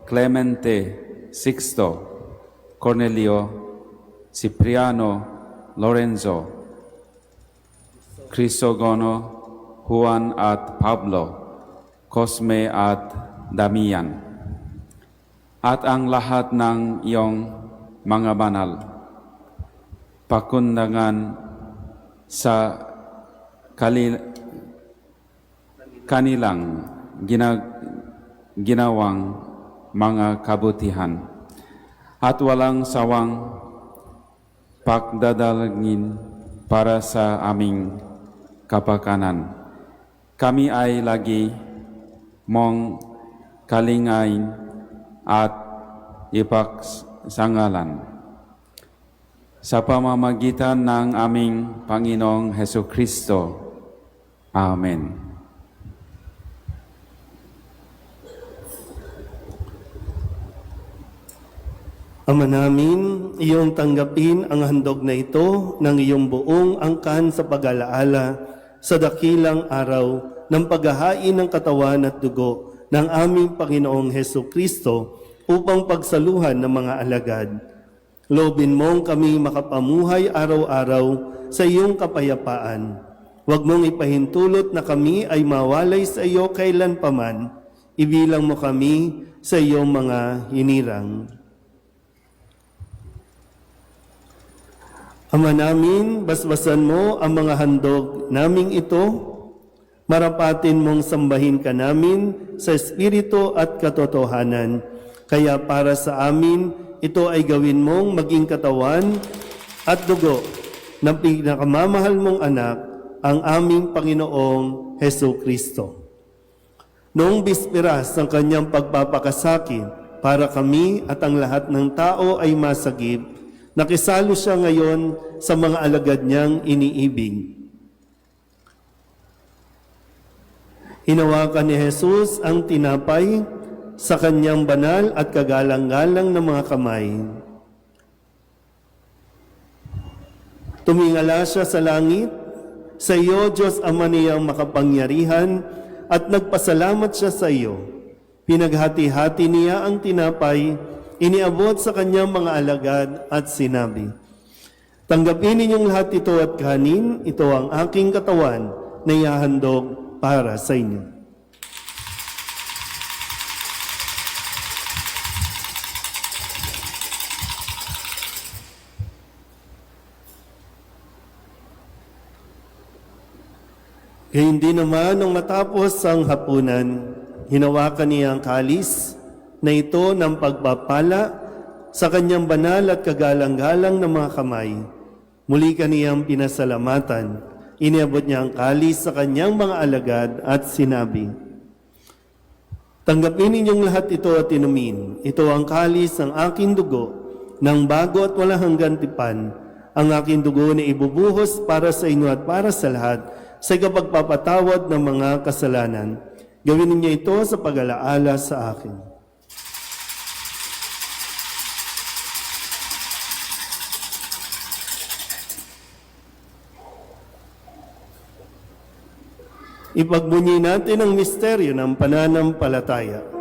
Clemente, Sixto, Cornelio, Cipriano, Lorenzo, Crisogono, Juan at Pablo, Cosme at Damian, at ang lahat ng iyong mga banal, pakundangan sa kanilang ginawang mga kabutihan, at walang sawang pagdadalangin para sa aming kapakanan. Kami ay lagi mong kalingain at ipagsangalan sa pamamagitan ng aming Panginoong Heso Kristo. Amen. Ama namin, iyong tanggapin ang handog na ito ng iyong buong angkan sa pag-alaala sa dakilang araw ng paghahain ng katawan at dugo ng aming Panginoong Heso Kristo upang pagsaluhan ng mga alagad. Loobin mong kami makapamuhay araw-araw sa iyong kapayapaan. Huwag mong ipahintulot na kami ay mawalay sa iyo kailanpaman. Ibilang mo kami sa iyong mga hinirang. Ama namin, basbasan mo ang mga handog naming ito Marapatin mong sambahin ka namin sa espiritu at katotohanan. Kaya para sa amin, ito ay gawin mong maging katawan at dugo ng pinakamamahal mong anak, ang aming Panginoong Hesu Kristo. Noong bisperas ng kanyang pagpapakasakit, para kami at ang lahat ng tao ay masagip, nakisalo siya ngayon sa mga alagad niyang iniibig. Hinawakan ni Jesus ang tinapay sa kanyang banal at kagalang-galang na mga kamay. Tumingala siya sa langit, sa iyo, Diyos Ama niyang makapangyarihan, at nagpasalamat siya sa iyo. Pinaghati-hati niya ang tinapay, iniabot sa kanyang mga alagad at sinabi, "Tanggapin ninyong lahat ito at kanin, ito ang aking katawan na ihahandog para sa inyo." Gayun din naman nung matapos ang hapunan, hinawakan niya ang kalis na ito ng pagpapala sa kanyang banal at kagalang-galang na mga kamay. Muli kaniyang pinasalamatan. Iniabot niya ang kalis sa kanyang mga alagad at sinabi, "Tanggapin ninyong lahat ito at inumin. Ito ang kalis ng aking dugo, ng bago at walang hanggang tipan. Ang aking dugo na ibubuhos para sa inyo at para sa lahat sa ikapagpapatawad ng mga kasalanan. Gawin ninyo ito sa pag-alaala sa akin." Ipagbunyi natin ang misteryo ng pananampalataya.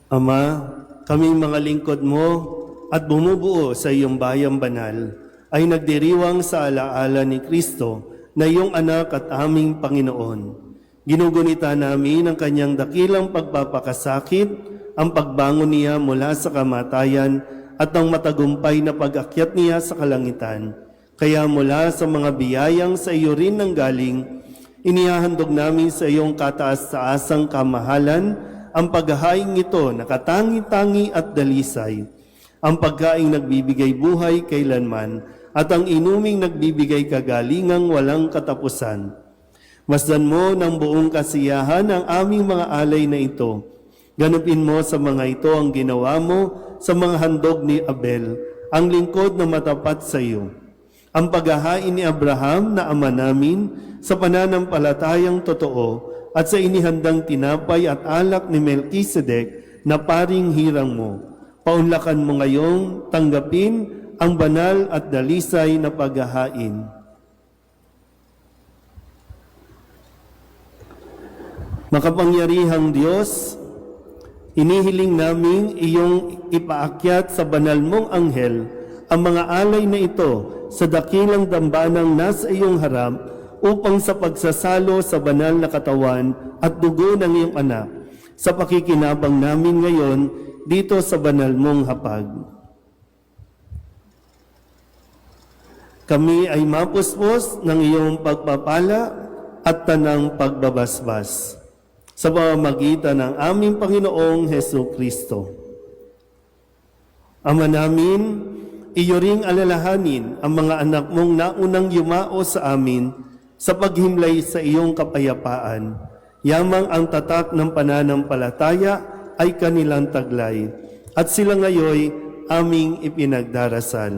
Ama, kaming mga lingkod mo at bumubuo sa iyong bayang banal ay nagdiriwang sa alaala ni Kristo na iyong anak at aming Panginoon. Ginugunita namin ang kanyang dakilang pagpapakasakit, ang pagbangon niya mula sa kamatayan at ang matagumpay na pag-akyat niya sa kalangitan. Kaya mula sa mga biyayang sa iyo rin nanggaling, inihahandog namin sa iyong kataas-taasang kamahalan ang paghahaing ito na katangi-tangi at dalisay, ang pagkaing nagbibigay buhay kailanman, at ang inuming nagbibigay kagalingang walang katapusan. Masdan mo ng buong kasiyahan ang aming mga alay na ito. Ganapin mo sa mga ito ang ginawa mo sa mga handog ni Abel, ang lingkod na matapat sa iyo. Ang paghahain ni Abraham na ama namin sa pananampalatayang totoo, at sa inihandang tinapay at alak ni Melkisedek na paring hirang mo. Paunlakan mo ngayong tanggapin ang banal at dalisay na paghahain. Makapangyarihang Diyos, inihiling naming iyong ipaakyat sa banal mong anghel ang mga alay na ito sa dakilang dambanang nasa iyong harap, upang sa pagsasalo sa banal na katawan at dugo ng iyong anak, sa pakikinabang namin ngayon dito sa banal mong hapag. Kami ay mapuspos ng iyong pagpapala at tanang pagbabasbas sa pamamagitan ng aming Panginoong Hesu Kristo. Ama namin, iyo ring alalahanin ang mga anak mong naunang yumao sa amin sa paghimlay sa iyong kapayapaan. Yamang ang tatak ng pananampalataya ay kanilang taglay, at sila ngayoy aming ipinagdarasal.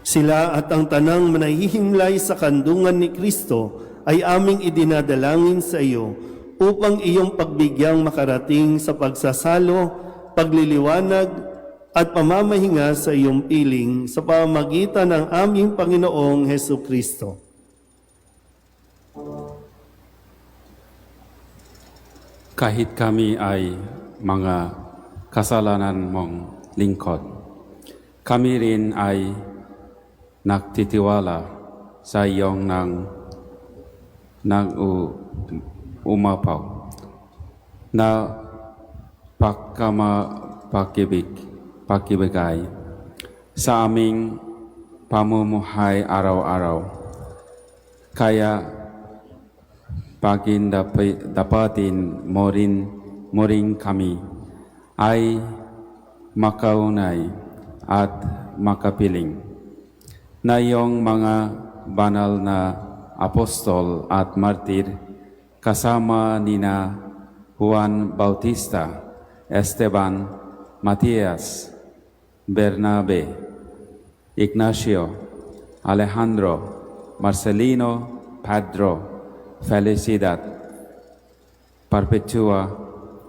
Sila at ang tanang manahihimlay sa kandungan ni Kristo ay aming idinadalangin sa iyo upang iyong pagbigyang makarating sa pagsasalo, pagliliwanag at pamamahinga sa iyong piling sa pamamagitan ng aming Panginoong Hesu Kristo. Kahit kami ay mga kasalanan mong lingkod, kami rin ay nagtitiwala sa iyong umapaw na pakibigay sa aming pamumuhay araw-araw. Kaya dapatin mo rin kami ay makaunay at makapiling na iyong mga banal na apostol at martir kasama nina Juan Bautista, Esteban, Matias, Bernabe, Ignacio, Alejandro, Marcelino, Pedro, Felicidad, Perpetua,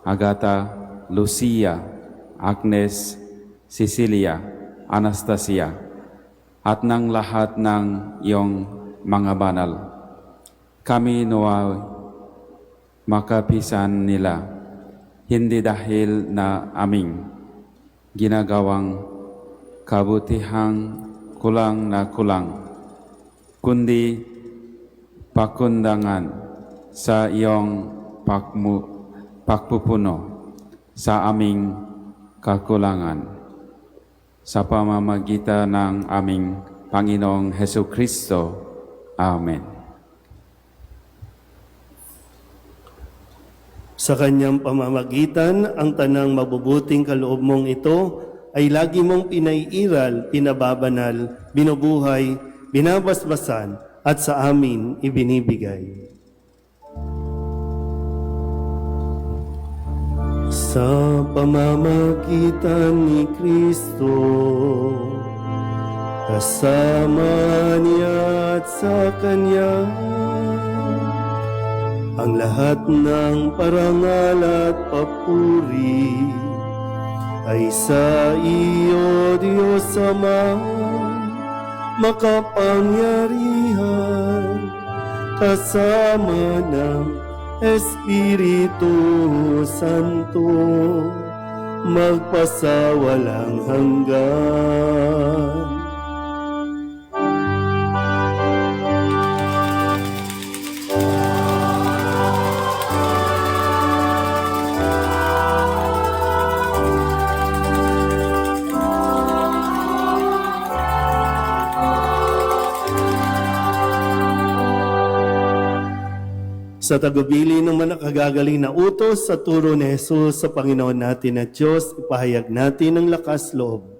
Agata, Lucia, Agnes, Cecilia, Anastasia, at ng lahat ng iyong mga banal. Kami naway makapisan nila, hindi dahil na aming ginagawang kabutihang kulang na kulang, kundi pakundangan sa iyong pagpupuno sa aming kakulangan. Sa pamamagitan ng aming Panginoong Hesu Kristo. Amen. Sa kanyang pamamagitan, ang tanang mabubuting kaloob mong ito ay lagi mong pinaiiral, pinababanal, binubuhay, binabasbasan, at sa amin ibinibigay. Sa pamamagitan ni Kristo, kasama niya at sa Kanya, ang lahat ng parangal at papuri ay sa iyo, Diyos Ama, makapangyarihan, kasama ng Espiritu Santo, magpasawalang hanggan. Sa tagubili ng manakagagaling na utos sa turo ni Jesus sa Panginoon natin at Diyos, ipahayag natin ang lakas loob.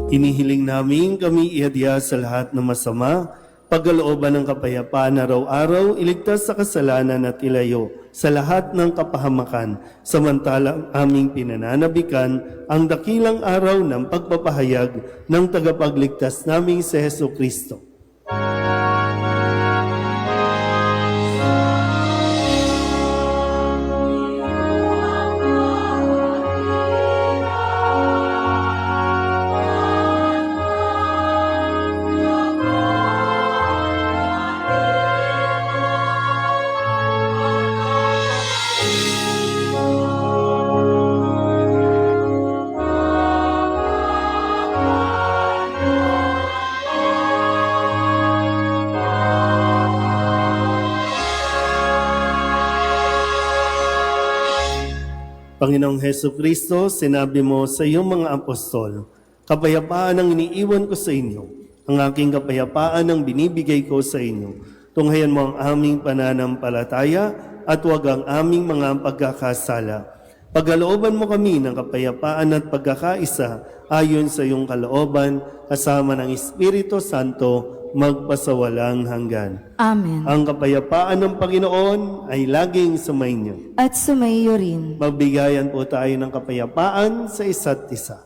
Inihiling namin kami ihadya sa lahat ng masama, pagkalooban ng kapayapaan araw-araw, iligtas sa kasalanan at ilayo sa lahat ng kapahamakan, samantalang aming pinananabikan ang dakilang araw ng pagpapahayag ng tagapagligtas naming si Hesu Kristo. Panginoong Hesu Kristo, sinabi mo sa iyong mga apostol, kapayapaan ang iniiwan ko sa inyo, ang aking kapayapaan ang binibigay ko sa inyo. Tunghayan mo ang aming pananampalataya at huwag ang aming mga pagkakasala. Pagkalooban mo kami ng kapayapaan at pagkakaisa ayon sa iyong kalooban, kasama ng Espiritu Santo, magpasawalang hanggan. Amen. Ang kapayapaan ng Panginoon ay laging sumainyo. At sumaiyo rin. Magbigayan po tayo ng kapayapaan sa isa't isa.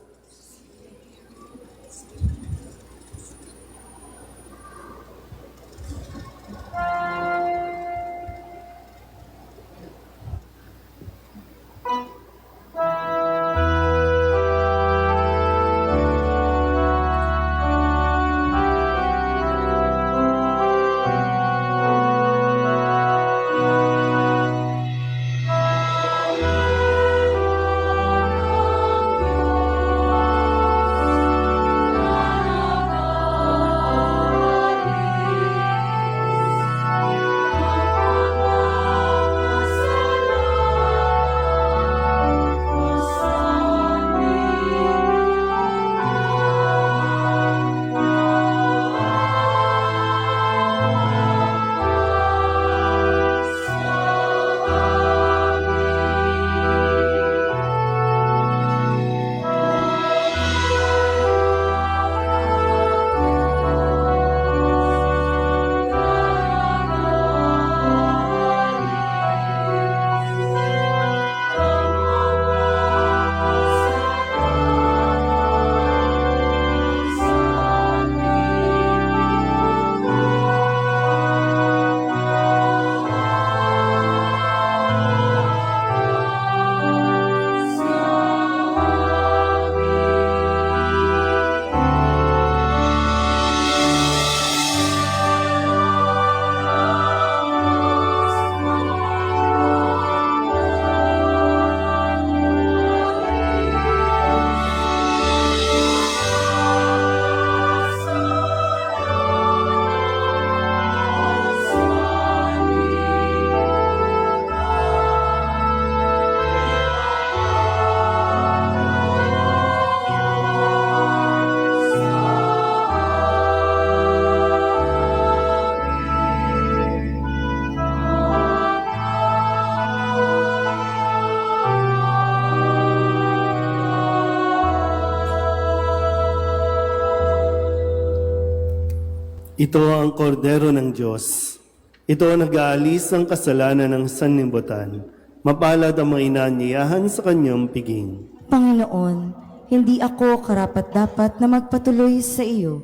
Ito ang kordero ng Diyos. Ito ang nag-aalis ng kasalanan ng sanlibutan. Mapalad ang mga inanyayahan sa kanyang piging. Panginoon, hindi ako karapat-dapat na magpatuloy sa iyo,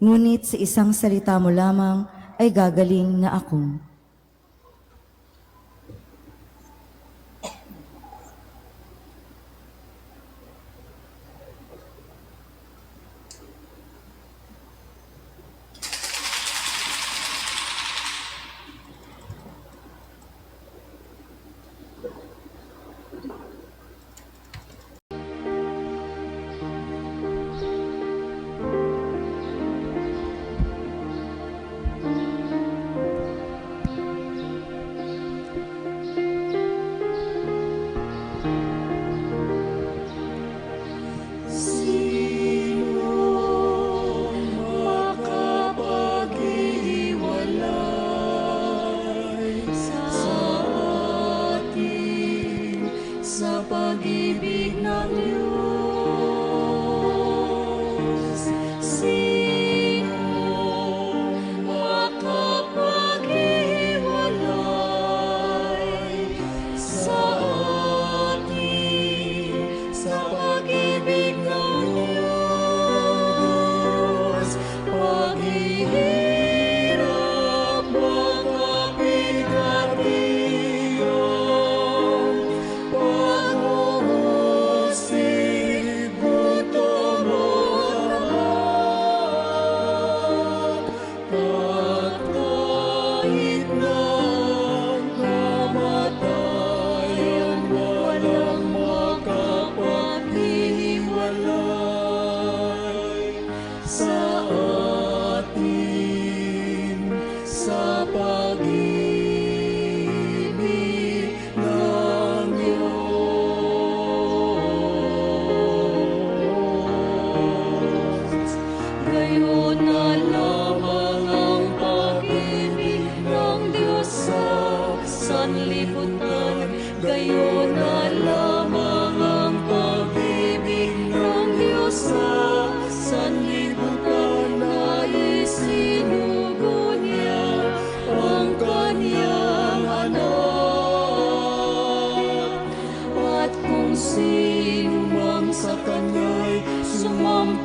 ngunit sa isang salita mo lamang ay gagaling na ako.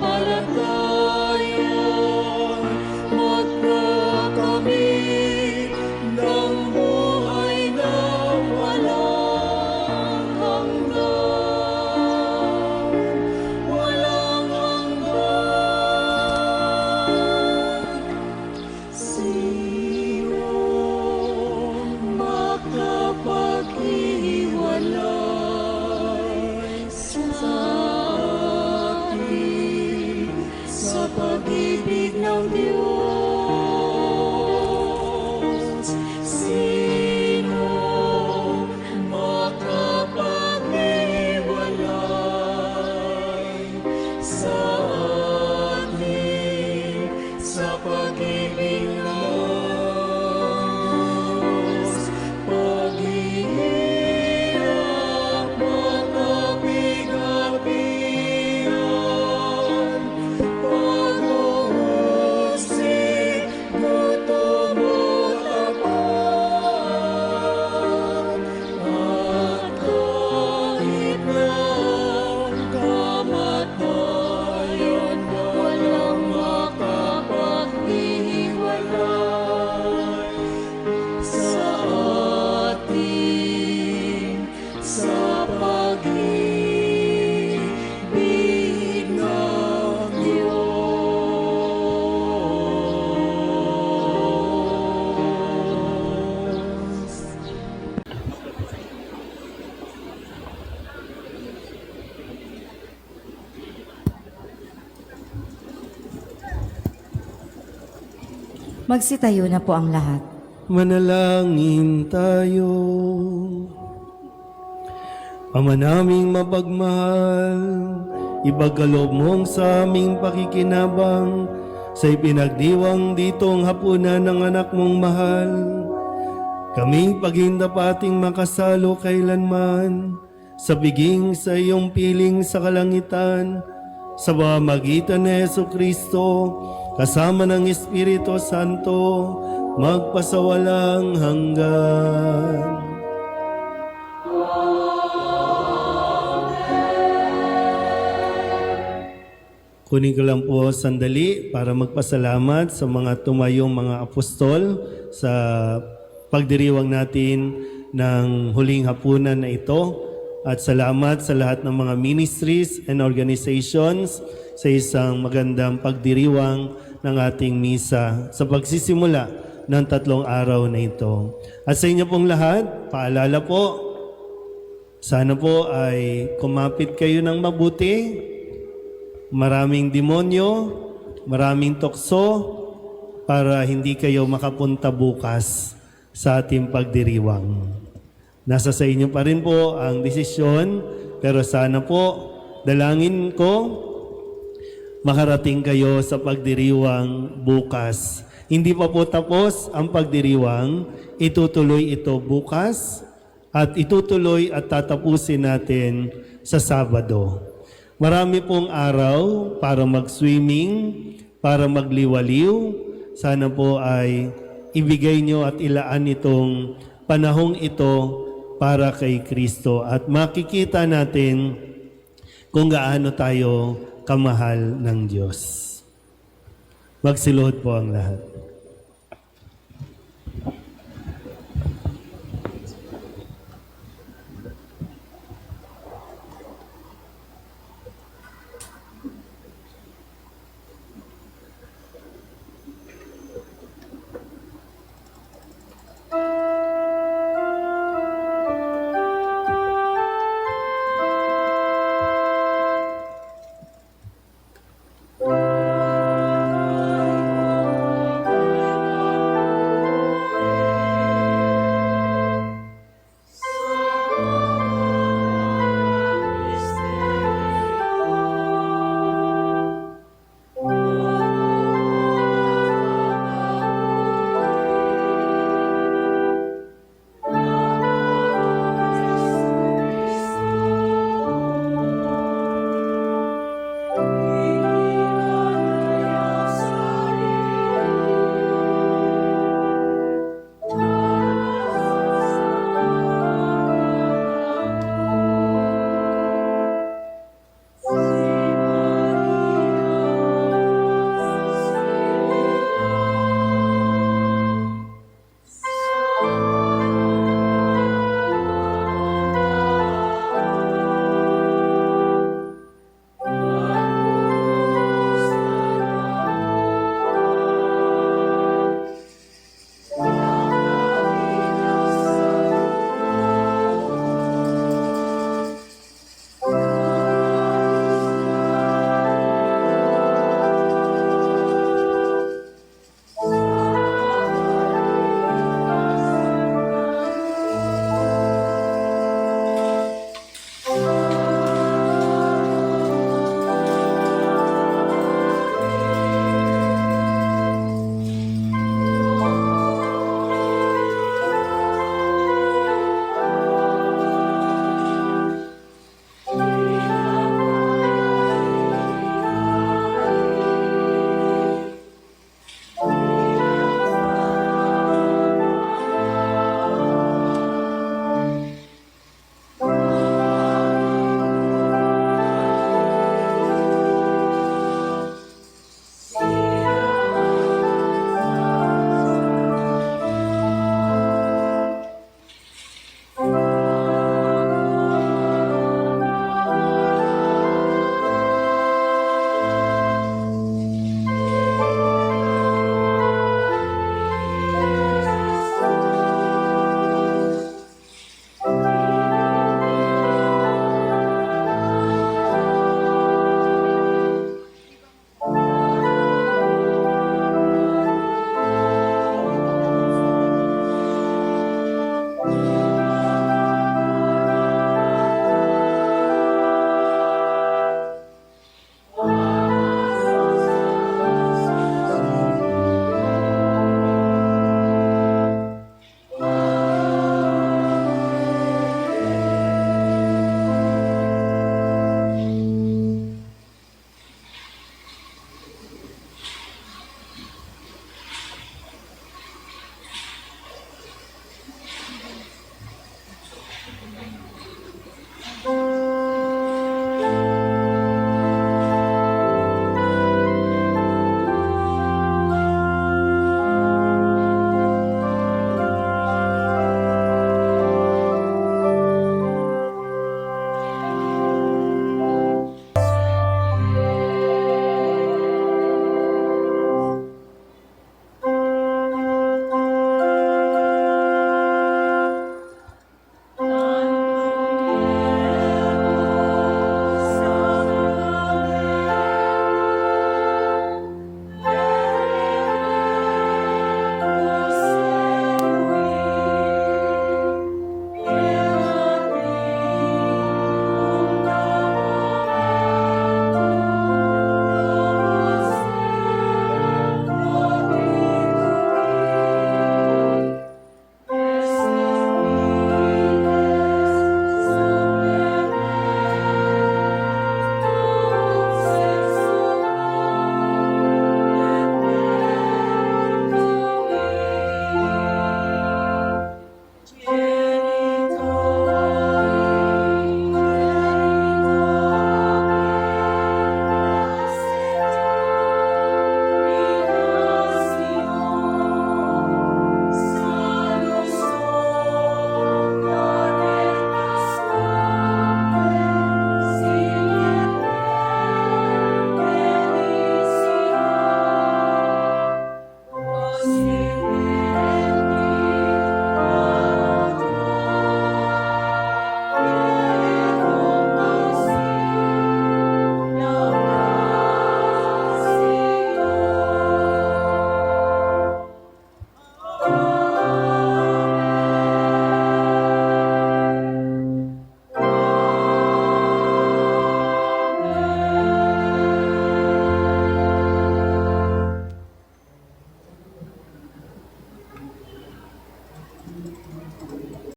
pananampalataya, magkakamit ng buhay na walang hanggan, walang hanggan. Sino makapaghiwalay sa atin sa pag-ibig ng Diyos? Sino makapaghiwalay sa atin sa pag-ibig ng Diyos? Paghihirap, makapigapian, pag-uusig, gutom o tapat, at kahit ng kamatayan, walang makapaghiwalay sa atin sa pag-ibig ng Diyos. Magsitayo na po ang lahat. Manalangin tayo. Ama naming mapagmahal, ibagkaloob mong sa aming pakikinabang sa ipinagdiwang ditong hapunan ng anak mong mahal. Kaming paghindapating makasalo kailanman sa biging sa iyong piling sa kalangitan, sa pamamagitan ni Jesucristo, kasama ng Espiritu Santo, magpasawalang hanggan. Kunin ko lang po sandali para magpasalamat sa mga tumayong mga apostol sa pagdiriwang natin ng huling hapunan na ito. At salamat sa lahat ng mga ministries and organizations sa isang magandang pagdiriwang ng ating misa sa pagsisimula ng 3 araw na ito. At sa inyo pong lahat, paalala po, sana po ay kumapit kayo ng mabuti. Maraming demonyo, maraming tukso, para hindi kayo makapunta bukas sa ating pagdiriwang. Nasa sa inyo pa rin po ang desisyon, pero sana po, dalangin ko, makarating kayo sa pagdiriwang bukas. Hindi pa po tapos ang pagdiriwang, itutuloy ito bukas, at itutuloy at tatapusin natin sa Sabado. Marami pong araw para mag-swimming, para magliwaliw. Sana po ay ibigay nyo at ilaan itong panahong ito para kay Kristo. At makikita natin kung gaano tayo kamahal ng Diyos. Magsiluhod po ang lahat.